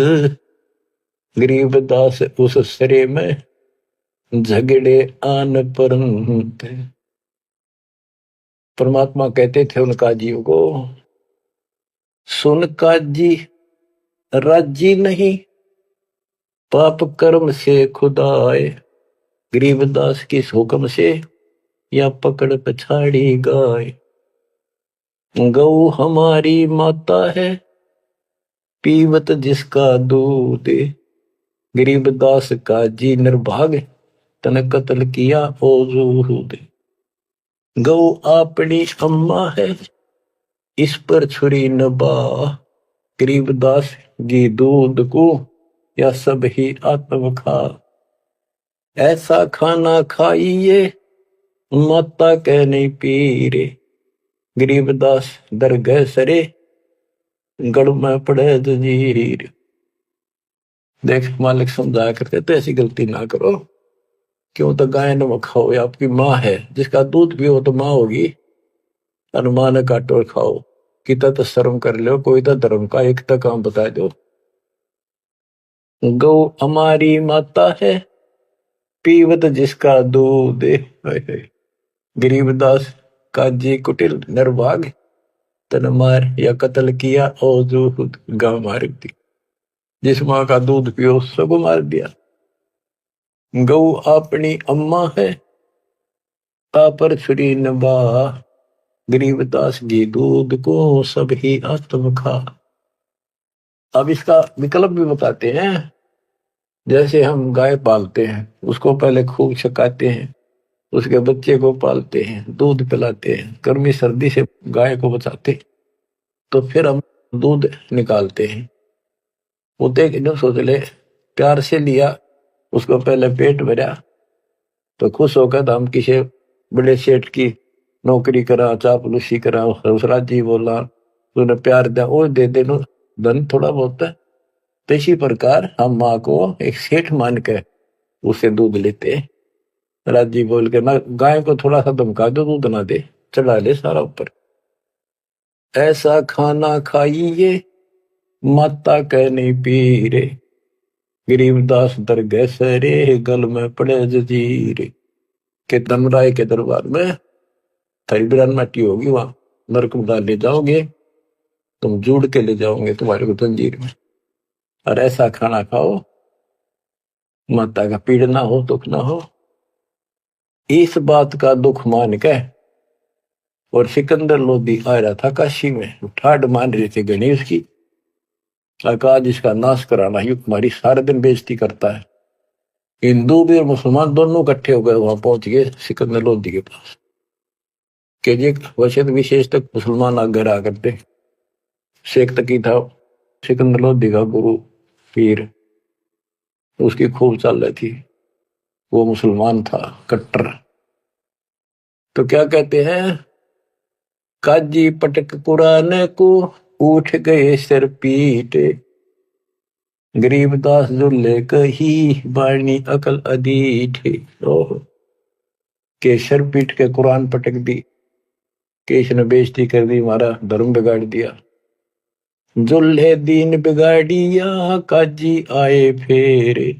गरीब दास उस सरे में झगड़े आन परंत। परमात्मा कहते थे उन काजियों को, सुन काजी राजी नहीं पाप कर्म से खुदाए, गरीबदास की हुक्म से या पकड़ पछाड़ी गाय। गौ हमारी माता है पीवत जिसका दूध, गरीबदास का जी निर्भाग तन कत्ल किया ओ जूद। गौ अपनी अम्मा है इस पर छुरी न बा, गरीबदास जी दूध को या सब ही आत्म खा। ऐसा खाना खाइए माता कह नहीं पीरे, गरीबदास दरगह सरे गढ़ में पड़े जंजीर। देख मालिक समझाया करते तो ऐसी गलती ना करो, क्यों तो गाय न खाओ, आपकी माँ है, जिसका दूध पियो तो माँ होगी, और माँ ने काटो और खाओ। कितना तो शर्म कर लो, कोई तो धर्म का एक तक काम बता दो। गौ हमारी माता है पीवत जिसका दूध, गरीबदास काजी कुटिल निर्भाग तन मार या कत्ल किया और जो गांव मार दी। जिस माँ का दूध पियो सबको मार दिया। गौ अपनी अम्मा है पर छुरी नबा, गरीबदास जी दूध को सब ही आत्म खा। अब इसका विकल्प भी बताते हैं। जैसे हम गाय पालते हैं, उसको पहले खूब छकाते हैं, उसके बच्चे को पालते हैं, दूध पिलाते हैं, गर्मी सर्दी से गाय को बचाते, तो फिर हम दूध निकालते हैं। वो देख जो सोच ले, प्यार से लिया, उसको पहले पेट भरा तो खुश होकर हम किसी बड़े सेठ की नौकरी करा, चापलूसी करा, दूसरा जी बोला तूने प्यार दिया, वो दे दे धन थोड़ा बहुत है। तो इसी प्रकार हम माँ को एक सेठ मान के उसे दूध लेते हैं। राजी बोल के ना, गाय को थोड़ा सा धमका दो, दूध ना दे, चढ़ा ले सारा ऊपर। ऐसा खाना खाइए माता कह नहीं पीरे, गरीबदास दरगह सरे गल में पड़े जजीर। के धर्मराय के दरबार में थारी बिरान माटी होगी, वहां नरक में डाल ले जाओगे, तुम जुड़ के ले जाओगे तुम्हारे को जंजीर में। और ऐसा खाना खाओ माता का पीड़ ना हो, दुख ना हो। इस बात का दुख मान के और सिकंदर लोधी आ रहा था काशी में, ठाड मान रहे थे गणेश की, आज इसका नाश कराना ही तुम्हारी सारे दिन बेइज्जती करता है। हिंदू भी और मुसलमान दोनों इकट्ठे हो गए, वहां पहुंच गए सिकंदर लोधी के पास के जी वैसे तो विशेष तक मुसलमान आगे रहा करते, शेख तकी था सिकंदर लोधी का गुरु पीर, उसकी खूब चाल रही थी। वो मुसलमान था कट्टर। तो क्या कहते हैं, काजी पटक कुरान को उठ गए सिर पीट, गरीबदास जुल्ले कही बाणी अकल अदीठ। ओह, के सर पीट के कुरान पटक दी, के इसने बेइज्जती कर दी, हमारा धर्म बिगाड़ दिया। जुल्हे दीन बिगाड़िया काजी आए फेरे,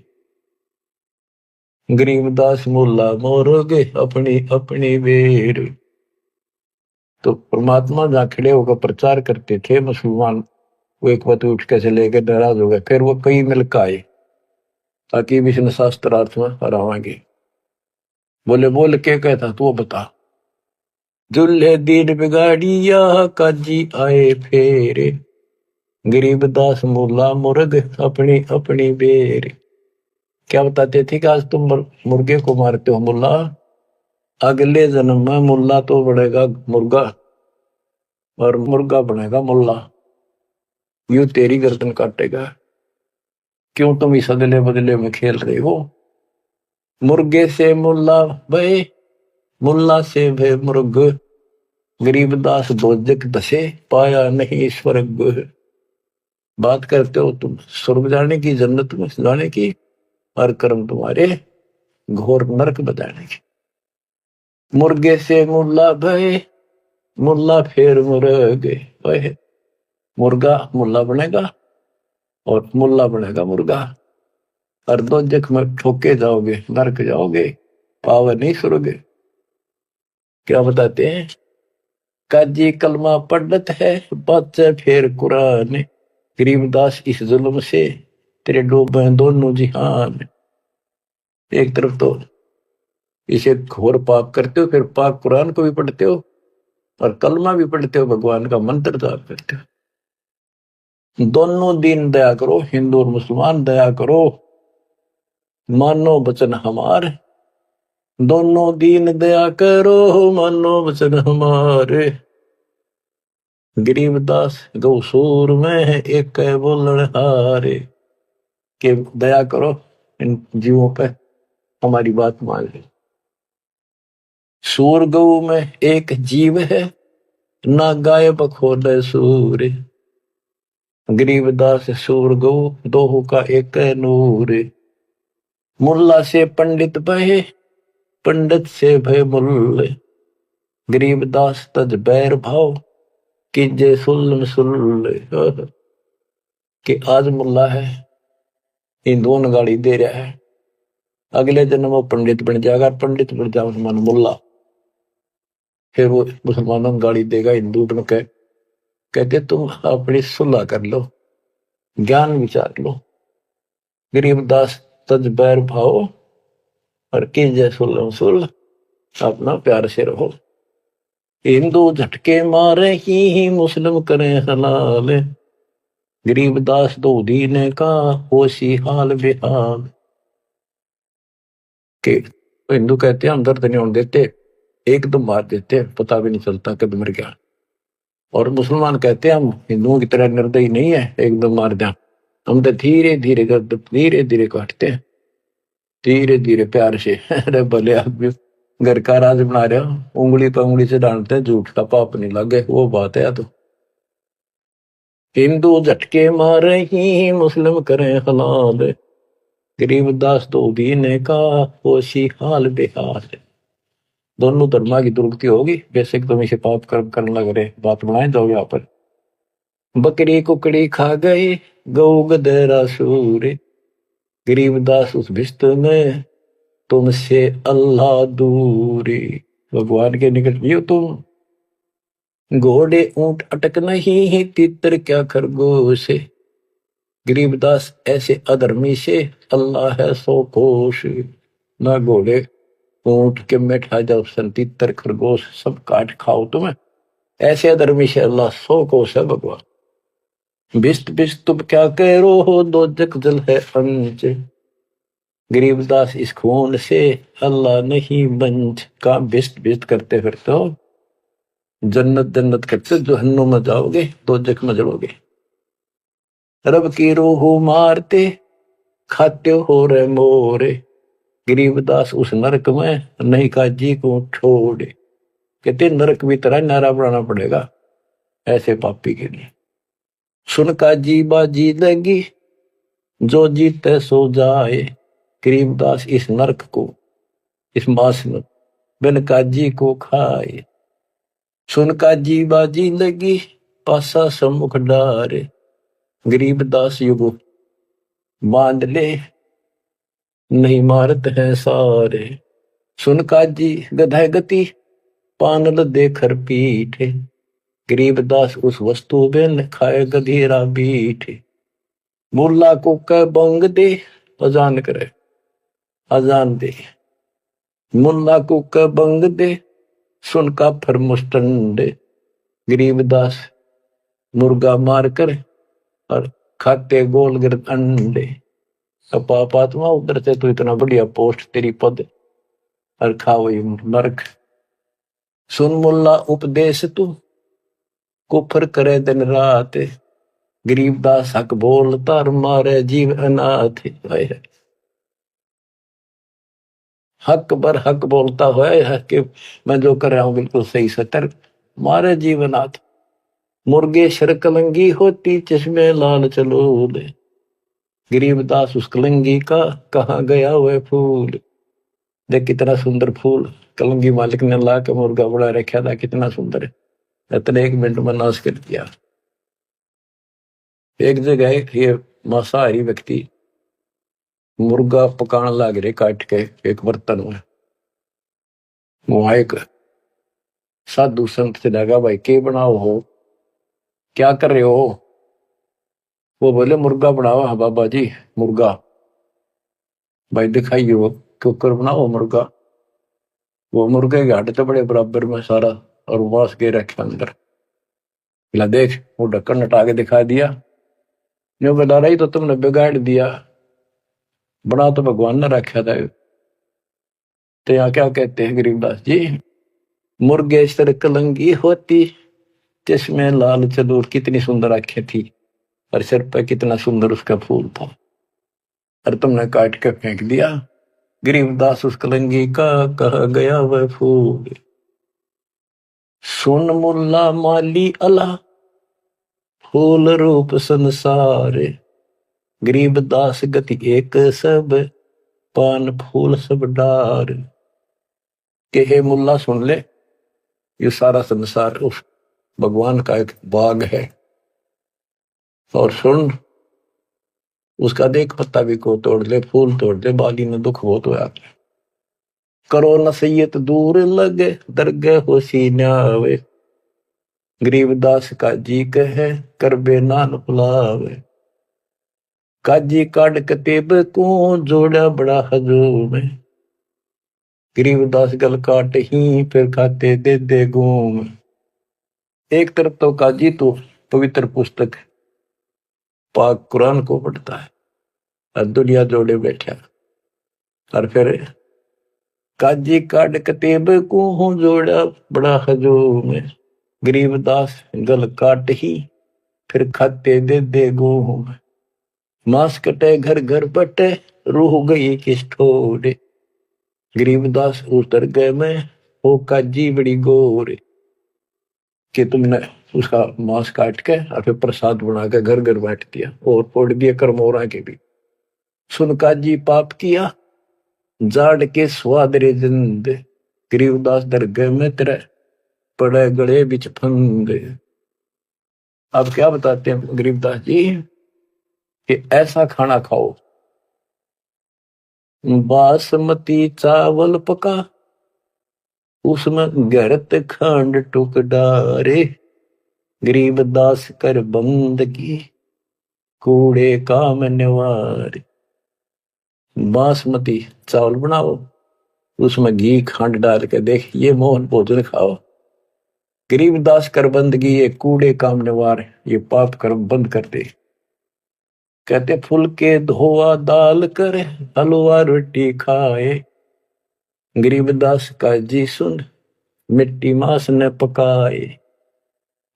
गरीबदास मुल्ला मोरोगे अपनी अपनी बेर। तो परमात्मा जहाँ खड़े होकर प्रचार करते थे मुसलमान, वो एक बात उठ के चले गए, नाराज हो गए। फिर वो कई मिलकर आए ताकि विष्णु शास्त्रार्थ में हरावांगे। बोले बोल के कहता तू बता। जुल्हे दीन बिगाड़िया काजी आए फेरे, गरीबदास मुल्ला मुर्ग अपनी अपनी बेर। क्या बताते थे कि आज तुम मुर्गे को मारते हो मुल्ला, अगले जन्म में मुल्ला तो बनेगा मुर्गा और मुर्गा बनेगा मुल्ला, यूं तेरी गर्दन काटेगा। क्यों तुम इस अदले बदले में खेल रहे हो। मुर्गे से मुल्ला भय, मुल्ला से भय मुर्ग, गरीबदास दोजक दसे पाया नहीं स्वर्ग। बात करते हो तुम स्वर्ग जाने की, जन्नत में जाने की, और कर्म तुम्हारे घोर नरक बजाने की। मुर्गे से मुल्ला भय, मुल्ला फिर मुर्ग, मुर्गा मुल्ला बनेगा और मुल्ला बनेगा मुर्गा, और दोजख में ठोके जाओगे, नरक जाओगे, पावर नहीं स्वर्ग। क्या बताते हैं, काजी कलमा पढ़त है बच्चे फिर कुरान, गरीबदास इस जुल्म से तेरे डूबे दोनों जिहान। एक तरफ तो इसे घोर पाप करते हो, फिर पाक कुरान को भी पढ़ते हो और कलमा भी पढ़ते हो, भगवान का मंत्र जाप करते हो। दोनों दीन दया करो, हिंदू और मुसलमान दया करो, मानो वचन हमार, दोनों दीन दया करो मानो वचन हमारे। गरीबदास गौसूर में एक बोलन हारे, के दया करो इन जीवों पे, हमारी बात मान ले। सूर गौ में एक जीव है, ना गाय बखोले सूर, गरीबदास सूर गौ दोहो का एक नूर। मुल्ला से पंडित भय, पंडित से भय मुल्ल, गरीबदास तज बैर भाव कीजे सुल्ल सुल्ल। कि आज मुल्ला है, इन दोनों गाड़ी दे रहा है, अगले जन्म वो पंडित बन जाएगा, पंडित बन जाए मुसलमान मुल्ला, फिर वो मुसलमानों को गाड़ी देगा हिंदू बन के। कहते तुम अपनी सुलह कर लो, ज्ञान विचार लो। गरीबदास तज बैर भाव और कीजे सुल्ल सुल्ल, अपना प्यार से रहो। हिंदू झटके मारे ही मुस्लिम करें हलाल, गरीबदास दो दीने का होशी हाल बेहाल। के हिंदू कहते हैं हम दर्द नहीं होने देते, एकदम मार देते हैं, पता भी नहीं चलता कब मर गया। और मुसलमान कहते हैं हम हिंदुओं की तरह निर्दयी नहीं है, एकदम मार दें, हम तो धीरे धीरे धीरे धीरे काटते हैं, धीरे धीरे प्यार से। अरे भले आदमी घर का राज बना रहे हो, उंगली पर उंगली से डांटते हैं, झूठ का पाप नहीं लगे, वो बात है। तो हिंदू झटके मारे ही मुस्लिम करें हलाल, गरीबदास तो दीने का होशी हाल बेहाल। दोनों धर्मा की दुर्गति होगी, बेशक तुम इसे पाप कर्म करने लग रहे, बात बनाए जाओ। यहाँ पर बकरी कुकड़ी खा गए गौ गदरा सूर, गरीबदास उस भिस्त में तुमसे अल्लाह दूरी। भगवान के निकट भी हो तुम, घोड़े ऊंट अटक नहीं तितर क्या खरगोश, गरीबदास ऐसे अधर्मी से अल्लाह है सो कोश। ना घोड़े ऊंट के बैठा जाओ, तितर खरगोश सब काट खाओ तुम्हें, ऐसे अधर्मी से अल्लाह सो कोश है भगवान। बिस्त बिस्त तुम क्या कह रो हो, दो जग जल है अंच, गरीबदास इस खून से अल्लाह नहीं बंच। का बिस्त बिस्त करते फिरते हो, जन्नत जन्नत करते जहन्नुम में जाओगे, दो जग में जलोगे। रब की रूह मारते खाते हो रे मोरे। गरीबदास उस नरक में नहीं काजी को छोड़े। कहते नरक भी तरह नारा बनाना पड़ेगा ऐसे पापी के लिए। सुन काजी बाजी लगी जो जीते सो जाए। गरीबदास इस नरक को इस मास में बिन काजी को खाए। सुन काजी बाजी लगी पासा सम्मुख डारे। गरीबदास युग बांध ले नहीं मारत है सारे। सुन काजी गधा गति पानल देकर पीठे। गरीबदास उस वस्तु बिन खाए गधेरा बीठे। मुल्ला को कह बंग दे अजान करे अजान दे। मुल्ला को कह बंग दे सुन का फर मुस्टंडे। गरीबदास मुर्गा मार कर और खाते गोल गिरद अंडे। पापात्मा उधर से तो इतना बढ़िया पोस्ट तेरी पद और खाओ नरक। सुन मुल्ला उपदेश तू कुफर करे दिन रात। गरीबदास हक बोलता और मारे जीव अनाथ। हक बर हक बोलता है कि मैं जो कर रहा हूं बिल्कुल सही सतर मारे जीवनाथ। मुर्गे शर कलंगी होती चश्मे लाल चलो दे। गरीबदास उस कलंगी का कहाँ गया वह फूल। देख कितना सुंदर फूल कलंगी मालिक ने ला के मुर्गा बड़ा रखा था कितना सुंदर है। इतने 1 मिनट में नाश कर दिया। एक जगह ये मांसाहारी व्यक्ति मुर्गा पकाने लग रहे काट के एक बर्तन में। वहां एक साधु संत से लगा भाई के बनाओ हो क्या कर रहे हो। वो बोले मुर्गा बनाओ। हाँ बाबा जी मुर्गा। भाई दिखाइए वो कुकर बनाओ मुर्गा। वो मुर्गे के हड्डी तो बड़े बराबर में सारा और वास के रखे अंदर। देख वो ढक्कन हटा के दिखा दिया। जो बता रही तो तुमने बिगाड़ दिया बड़ा तो भगवान ने रखा था। तो यहाँ क्या कहते हैं गरीबदास जी। मुर्गे सर कलंगी होती चश्मे लाल चलूर। कितनी सुंदर आंखें थी और सिर पर कितना सुंदर उसका फूल था और तुमने काट के फेंक दिया। गरीबदास उस कलंगी का कहा गया वह फूल। सुन मुल्ला माली अला फूल रूप संसार। गरीबदास गति एक सब पान फूल सब डार। के हे मुल्ला सुन ले ये सारा संसार उस भगवान का एक बाग है। और सुन उसका देख पत्ता भी को तोड़ ले फूल तोड़ ले बाली ने दुख बहुत होया। करो नसीहत दूर लगे दरगह हो सीनावे। गरीबदास काजी कहे करबे नान बुलावे। काजी काट कतेब को जोड़ा बड़ा हजूम। गरीबदास गल काट ही फिर खाते दे दे घूम। एक तरफ तो काजी तो पवित्र पुस्तक पाक कुरान को पढ़ता है और दुनिया जोड़े बैठा और फिर काजी काट कतेब को जोड़ा बड़ा हजूम। गरीबदास गल काट ही फिर खाते दे दे घूम। मांस कटे घर घर बटे रूह गई किस ठोरे। गरीबदास उतर गए में हो काजी बड़ी गोरे। कि तुमने उसका मांस काट के और फिर प्रसाद बना के घर घर बांट दिया और फोड़ दिया करमोरा के भी। सुन काजी पाप किया जाड़ के स्वाद रे जिंद। गरीबदास दरगाह में तेरे पड़े गले बिच फंद। अब क्या बताते हैं गरीबदास जी कि ऐसा खाना खाओ बासमती चावल पका उसमें गरत खंड टुक डारे। गरीबदास कर बंद की कूड़े काम निवार। बासमती चावल बनाओ उसमें घी खंड डाल के देख ये मोहन भोजन खाओ। गरीबदास कर बंदगी ये कूड़े काम निवार ये पाप कर्म बंद कर दे। कहते फुलके धोआ दाल कर हलवा रोटी खाए। गरीबदास का जी सुन मिट्टी मांस ने पकाए।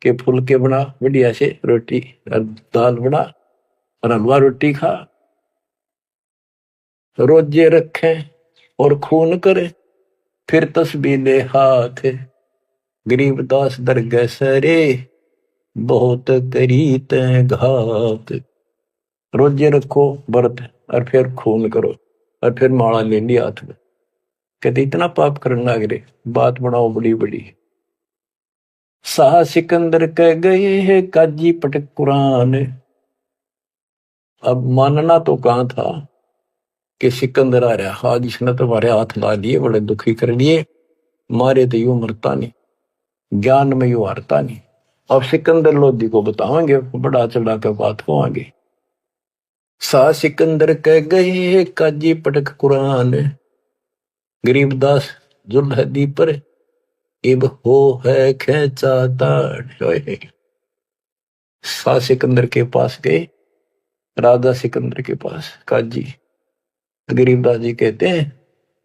के फुलके बना बढ़िया से रोटी और दाल बना और हलवा रोटी खा, रोजे रखे और खून करे, फिर तस्बीह ले हाथ, गरीबदास दरगह सरे, बहुत करी तै घात। रोजे रखो व्रत और फिर खून करो और फिर माला ले लिया हाथ में। कहते इतना पाप करने लग रहे, बात बनाओ बड़ी बड़ी। शाह सिकंदर कह गए है काजी पटक कुरान। अब मानना तो कहां था कि सिकंदर आ रहा, हाँ जिसने तो हमारे हाथ ला दिए, बड़े दुखी कर लिए, मारे तो यूं मरता नहीं, ज्ञान में यूं हारता नहीं। अब सिकंदर लोधी को बताओगे, बड़ा चढ़ा कर बात को आगे। शाह सिकंदर कह गए काजी पटक कुरान, गरीबदास जुल्हदी पर इब हो है खेचा ताड़। शाह सिकंदर के पास गए, राजा सिकंदर के पास काजी, गरीबदास जी कहते हैं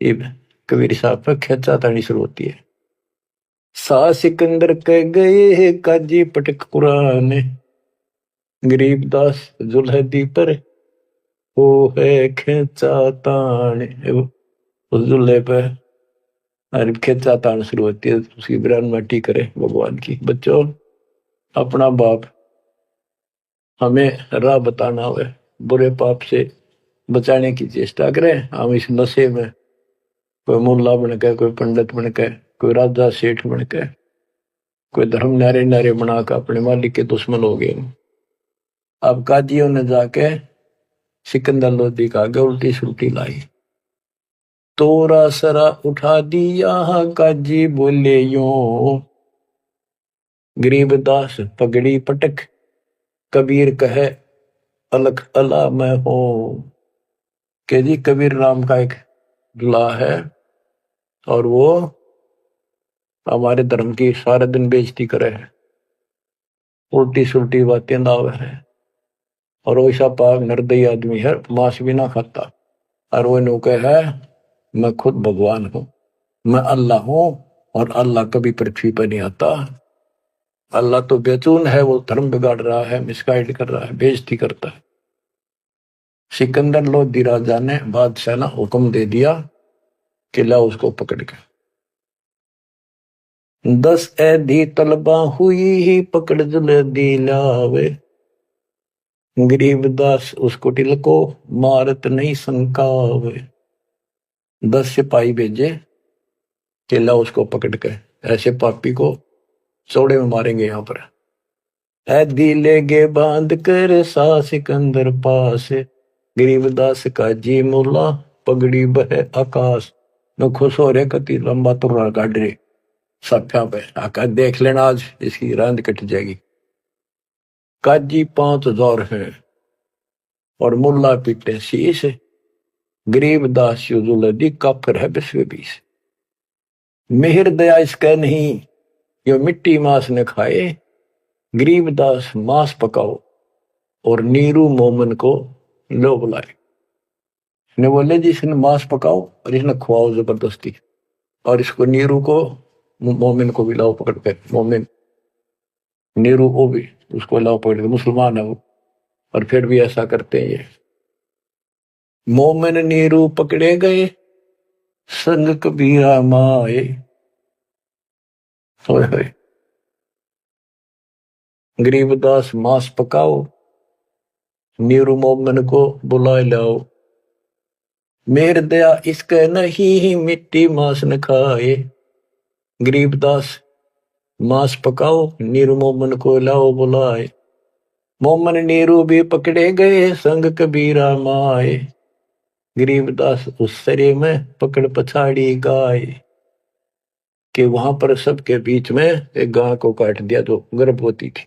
इब कबीर साहब पर खेचा ताड़ी शुरू होती है। शाह सिकंदर कह गए काजी पटक कुरान, गरीबदास जुल्हदी पर हो है खेचा ताड़। उस जुल्हे पर अरे खेचा ताड़ शुरू होती है, उसकी बिरान माटी करे भगवान की। बच्चों, अपना बाप हमें राह बताना हुए, बुरे पाप से बचाने की चेष्टा करें। हम इस नशे में कोई मुल्ला बन के, कोई पंडित बन के, कोई राजा सेठ बन के, कोई धर्म नारे नारे बनाकर अपने मालिक के दुश्मन हो गए। अब काजियों ने जाके सिकंदर लोधी का आगे उल्टी सुल्टी लाई, तोरा सरा उठा दिया काजी बोले यूं, गरीबदास पगड़ी पटक, कबीर कहे अलख अला मैं हूं। के जी कबीर राम का एक दुल्हा है और वो हमारे धर्म की सारा दिन बेइज्जती करे है, उल्टी सुल्टी बातें लावे है, और वैसा पाक निर्दयी आदमी है, मांस भी ना खाता। और वो नु है मैं खुद भगवान हूं, मैं अल्लाह हूं, और अल्लाह कभी पृथ्वी पर नहीं आता। अल्लाह तो बेचून है, वो धर्म बिगाड़ रहा है, मिसगाइड कर रहा है, बेइज्जती करता है। सिकंदर लोधी राजा ने बादशाह ने हुक्म दे दिया कि ला उसको पकड़ के 10 ऐधी तलबा हुई ही पकड़ जुल्हदी लावे, गरीबदास उसको टिल को मारत नहीं संकावे। 10 सिपाही भेजे कि ला उसको पकड़ के, ऐसे पापी को चौड़े में मारेंगे यहाँ पर। ऐदी लेगे बांध कर सा सिकंदर पास, गरीबदास का जी मुल्ला पगड़ी बह आकाश। न खुश हो रहे कति लंबा तुर्रा काट रहे सफ्या पे, आका देख लेना आज इसकी रांद कट जाएगी। काजी 5000 है और मुल्ला पीटे शीश, गरीबदास जुल्हदी काफिर है 20 मेहर दया इसका नहीं, यो मिट्टी मांस न खाए, गरीबदास मांस पकाओ और नीरू मोमन को लो बुलाए। ने बोले जी इसने मांस पकाओ और इसने खुआओ जबरदस्ती, और इसको नीरू को मोमिन को भी लाओ पकड़ के। मोमिन नीरू को भी उसको लाओ पकड़ के, मुसलमान है वो, और फिर भी ऐसा करते हैं ये। मोमिन नीरू पकड़े गए संग कबीरा माए, गरीबदास मांस पकाओ, नीरू मोमिन को बुलाए लाओ, मेर दया इसके नहीं मिट्टी मांस न खाए, गरीबदास मांस पकाओ नीरू मोमन को लाओ बुलाए। मोमन नीरू भी पकड़े गए संग कबीरा माए, गरीबदास उस सरे में पकड़ पछाड़ी गाय। कि वहां पर सबके बीच में एक गाय को काट दिया जो गर्भवती थी।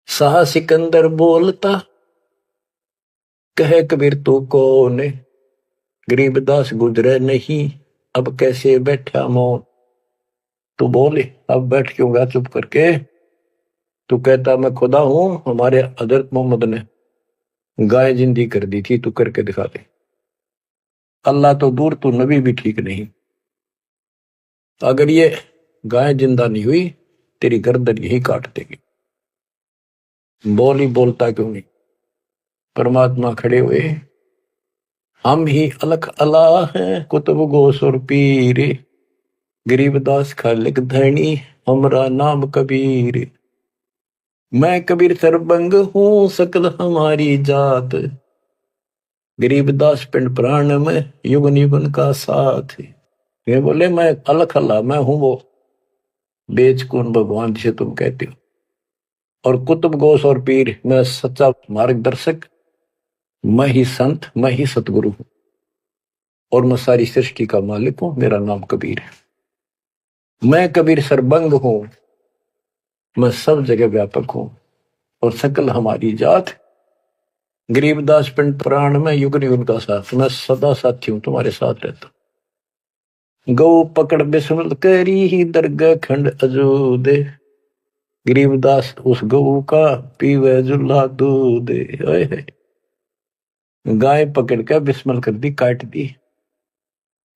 शाह सिकंदर बोलता कहे कबीर तू कौन, गरीबदास गुजरे नहीं अब कैसे बैठा मौन। तू बोले अब बैठ क्यों गया चुप करके, तू कहता मैं खुदा हूं, हमारे हजरत मोहम्मद ने गाय जिंदी कर दी थी, तू करके दिखा दे। अल्लाह तो दूर, तू नबी भी ठीक नहीं। अगर ये गाय जिंदा नहीं हुई तेरी गर्दन यही काट देगी। बोल ही बोलता क्यों नहीं। परमात्मा खड़े हुए, हम ही अलख अला हैं कुतुब गोसुर पीर, गरीबदास खालिक धनी हमरा नाम कबीर। मैं कबीर सरबंग हूँ सकल हमारी जात, गरीबदास पिंड प्राण में युगन युगन का साथ। ये बोले मैं अलख अल्लाह, मैं हूं वो बेचकुन भगवान जिसे तुम कहते हो, और कुतुब गोस और पीर, मैं सच्चा मार्गदर्शक, मैं ही संत, मैं ही सतगुरु हूं, और मैं सारी सृष्टि का मालिक हूं, मेरा नाम कबीर है। मैं कबीर सरबंग हूं, मैं सब जगह व्यापक हूं, और सकल हमारी जात, गरीबदास पिंड प्राण में युग युग का साथ, मैं सदा साथी हूं, तुम्हारे साथ रहता। गौ पकड़ बिस्मल करी ही दरगाह खंड अजूद, गरीबदास उस गऊ का पीवे जुल्ला दूध। गाय पकड़ कर बिस्मल कर दी, काट दी,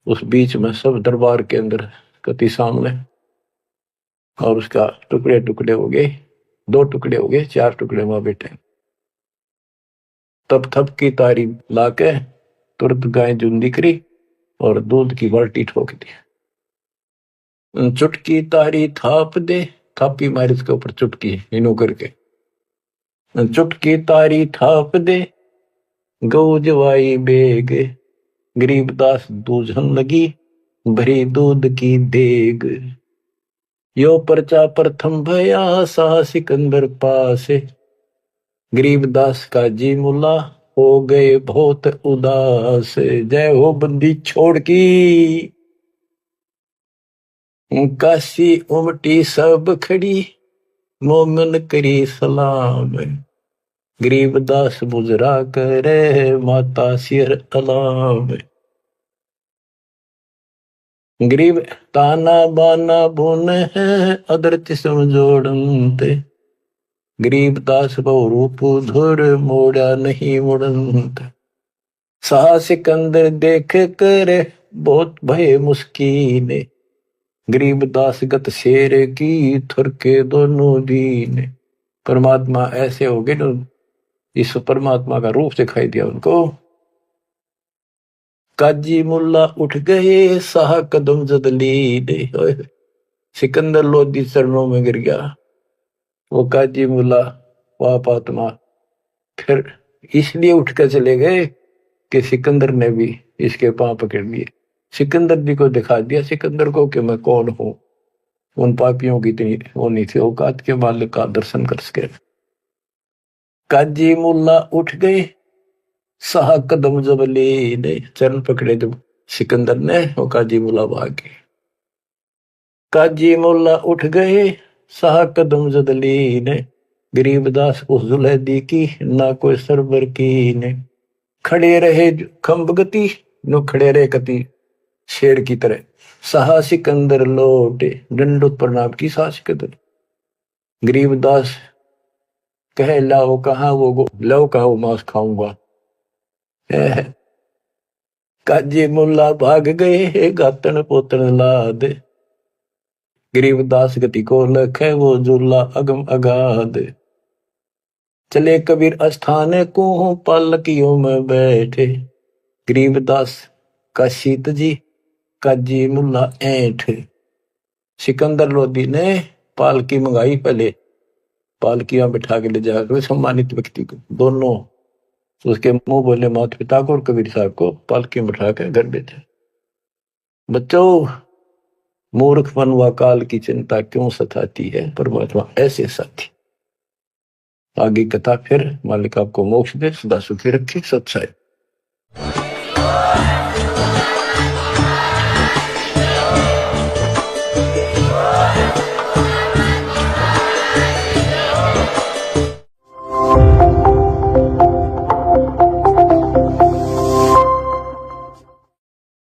उस बीच में सब दरबार के अंदर कति सामने, और उसका टुकड़े टुकड़े हो गए, 2 टुकड़े हो गए, 4 टुकड़े वहां बैठे। तब थप की तारी लाके तुरंत गाय जूंदी करी और दूध की बाल्टी ठोक दी। चुटकी तारी थाप दे, थापी मारी उसके ऊपर चुटकी इनो करके, चुटकी तारी थाप दे, गौ जवाई बेग, गरीबदास दूझन लगी भरी दूध की देग। यो परचा प्रथम भया सा सिकंदर पास, गरीबदास का जी मुला हो गए बहुत उदास। जय हो बंदी छोड़ की, काशी उमटी सब खड़ी, मोमन करी सलाम, गरीबदास बुजरा करे माता सिर अलाम। गरीब ताना बाना बुन है अदरत समझोड़ते, गरीबदास बहु रूप धुर मोड़ा नहीं मुड़ंत। साह सिकंदर देख कर बहुत भय मुस्कीन, गरीबदास गत शेर की थुर के दोनों दीन। परमात्मा ऐसे हो गए, इस परमात्मा का रूप दिखाई दिया उनको। काजी मुल्ला उठ गए साह कदम जदली, सिकंदर लोधी चरणों में गिर गया। वो काजी मुल्ला पाप आत्मा फिर इसलिए उठ कर चले गए कि सिकंदर ने भी इसके पांव पकड़ लिए, सिकंदर जी को दिखा दिया सिकंदर को कि मैं कौन हूं। उन पापियों की इतनी वो नहीं थी औकात के मालिक का दर्शन कर सके। काजी मुल्ला उठ गए साह कदम जबली, ने चरण पकड़े जब सिकंदर ने, वो काजी मुल्ला भाग गए। काजी मुल्ला उठ गए साह कदम जदली ने, गरीबदास उस जुलैदी की ना कोई सरबर की ने। खड़े रहे खंब गति, नो खड़े रहे कति शेर की तरह। साह सिकंदर लौटे, दंडोत प्रणाम की साह सिकंदर। गरीबदास कहे लाओ कहा वो, लाओ कहा वो मांस खाऊंगा। काजी मुल्ला भाग गए गातन पोतन लाद, गरीबदास गति को लखे वो झूला अगम अगाध। चले कबीर अस्थान को पालकियों में बैठे, गरीबदास का शीत जी काजी मुल्ला ऐठ। सिकंदर लोधी ने पालकी मंगाई, पहले पालकियां बिठा के ले जाकर सम्मानित व्यक्ति को, दोनों उसके मुंह बोले माता पिता को और कबीर साहब को पालकी में बिठा कर घर बैठे। बच्चों, मूर्खपन व काल की चिंता क्यों सताती है, परमात्मा ऐसे साथी। आगे कथा फिर, मालिक आपको मोक्ष दे, सदा सुखी रखे। सत्साई।